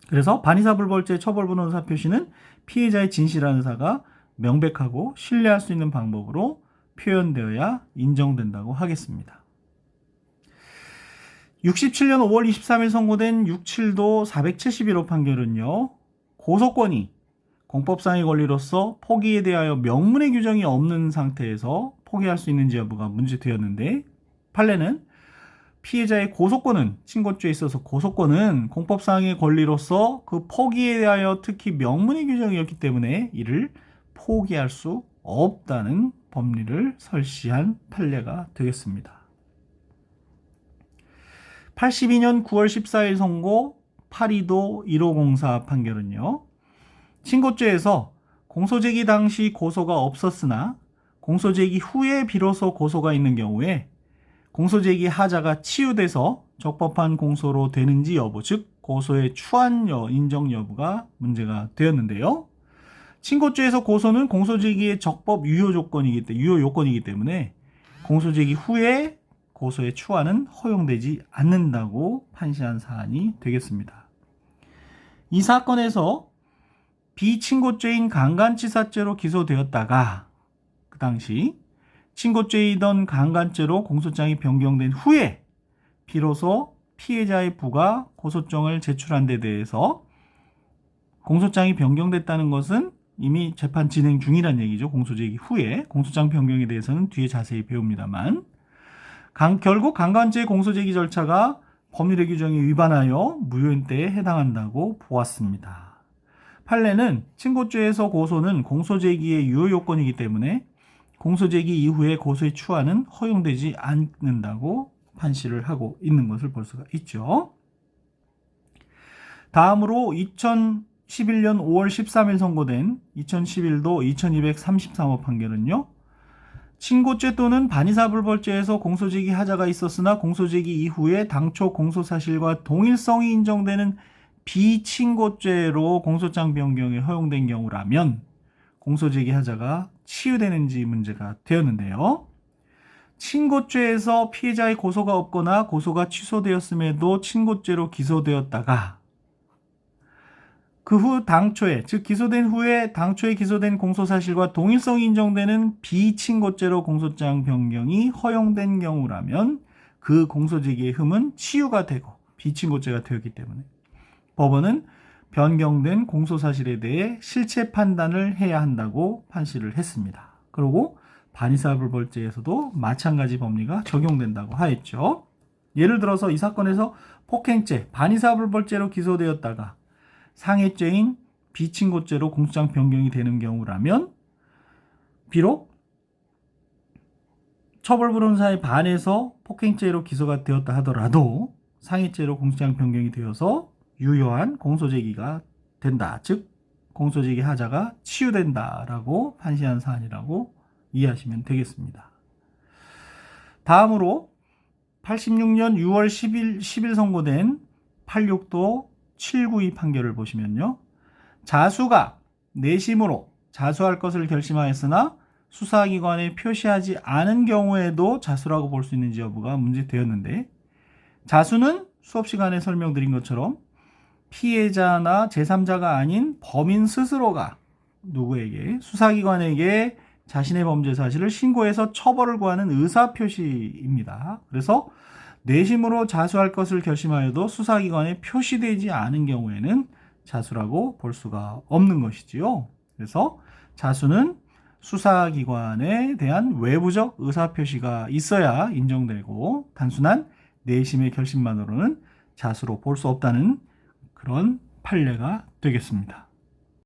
그래서 반의사 불벌죄의 처벌불원 의사표시는 피해자의 진실한 의사가 명백하고 신뢰할 수 있는 방법으로 표현되어야 인정된다고 하겠습니다. 67년 5월 23일 선고된 67도 471호 판결은요. 고소권이 공법상의 권리로서 포기에 대하여 명문의 규정이 없는 상태에서 포기할 수 있는지 여부가 문제되었는데, 판례는 피해자의 고소권은, 친고죄에 있어서 고소권은 공법상의 권리로서 그 포기에 대하여 특히 명문의 규정이었기 때문에 이를 포기할 수 없다는 법리를 설시한 판례가 되겠습니다. 82년 9월 14일 선고 82도 1504 판결은요. 친고죄에서 공소제기 당시 고소가 없었으나 공소제기 후에 비로소 고소가 있는 경우에 공소제기 하자가 치유돼서 적법한 공소로 되는지 여부, 즉 고소의 추한 인정 여부가 문제가 되었는데요. 친고죄에서 고소는 공소제기의 적법 유효 요건이기 때문에 공소제기 후에 고소의 추한은 허용되지 않는다고 판시한 사안이 되겠습니다. 이 사건에서 비친고죄인 강간치사죄로 기소되었다가 그 당시 친고죄이던 강간죄로 공소장이 변경된 후에 비로소 피해자의 부가 고소장을 제출한 데 대해서 공소장이 변경됐다는 것은 이미 재판 진행 중이란 얘기죠. 공소제기 후에. 공소장 변경에 대해서는 뒤에 자세히 배웁니다만, 결국 강간죄 공소제기 절차가 법률의 규정에 위반하여 무효인대에 해당한다고 보았습니다. 판례는 친고죄에서 고소는 공소제기의 유효 요건이기 때문에 공소제기 이후에 고소의 추한은 허용되지 않는다고 판시를 하고 있는 것을 볼 수가 있죠. 다음으로 2011년 5월 13일 선고된 2011도 2233호 판결은요. 친고죄 또는 반의사 불벌죄에서 공소제기 하자가 있었으나 공소제기 이후에 당초 공소사실과 동일성이 인정되는 비친고죄로 공소장 변경이 허용된 경우라면 공소제기 하자가 치유되는지 문제가 되었는데요. 친고죄에서 피해자의 고소가 없거나 고소가 취소되었음에도 친고죄로 기소되었다가 그 후 당초에, 즉 기소된 후에 당초에 기소된 공소사실과 동일성이 인정되는 비친고죄로 공소장 변경이 허용된 경우라면 그 공소제기의 흠은 치유가 되고 비친고죄가 되었기 때문에 법원은 변경된 공소사실에 대해 실체 판단을 해야 한다고 판시를 했습니다. 그리고 반의사불벌죄에서도 마찬가지 법리가 적용된다고 하였죠. 예를 들어서 이 사건에서 폭행죄, 반의사불벌죄로 기소되었다가 상해죄인 비친고죄로 공소장 변경이 되는 경우라면 비록 처벌불응사에 반해서 폭행죄로 기소가 되었다 하더라도 상해죄로 공소장 변경이 되어서 유효한 공소제기가 된다. 즉 공소제기 하자가 치유된다라고 판시한 사안이라고 이해하시면 되겠습니다. 다음으로 86년 6월 10일 선고된 86도 792 판결을 보시면요. 자수가 내심으로 자수할 것을 결심하였으나 수사기관에 표시하지 않은 경우에도 자수라고 볼 수 있는지 여부가 문제되었는데, 자수는 수업 시간에 설명드린 것처럼 피해자나 제3자가 아닌 범인 스스로가 누구에게, 수사기관에게 자신의 범죄 사실을 신고해서 처벌을 구하는 의사표시입니다. 그래서 내심으로 자수할 것을 결심하여도 수사기관에 표시되지 않은 경우에는 자수라고 볼 수가 없는 것이지요. 그래서 자수는 수사기관에 대한 외부적 의사표시가 있어야 인정되고 단순한 내심의 결심만으로는 자수로 볼 수 없다는 그런 판례가 되겠습니다.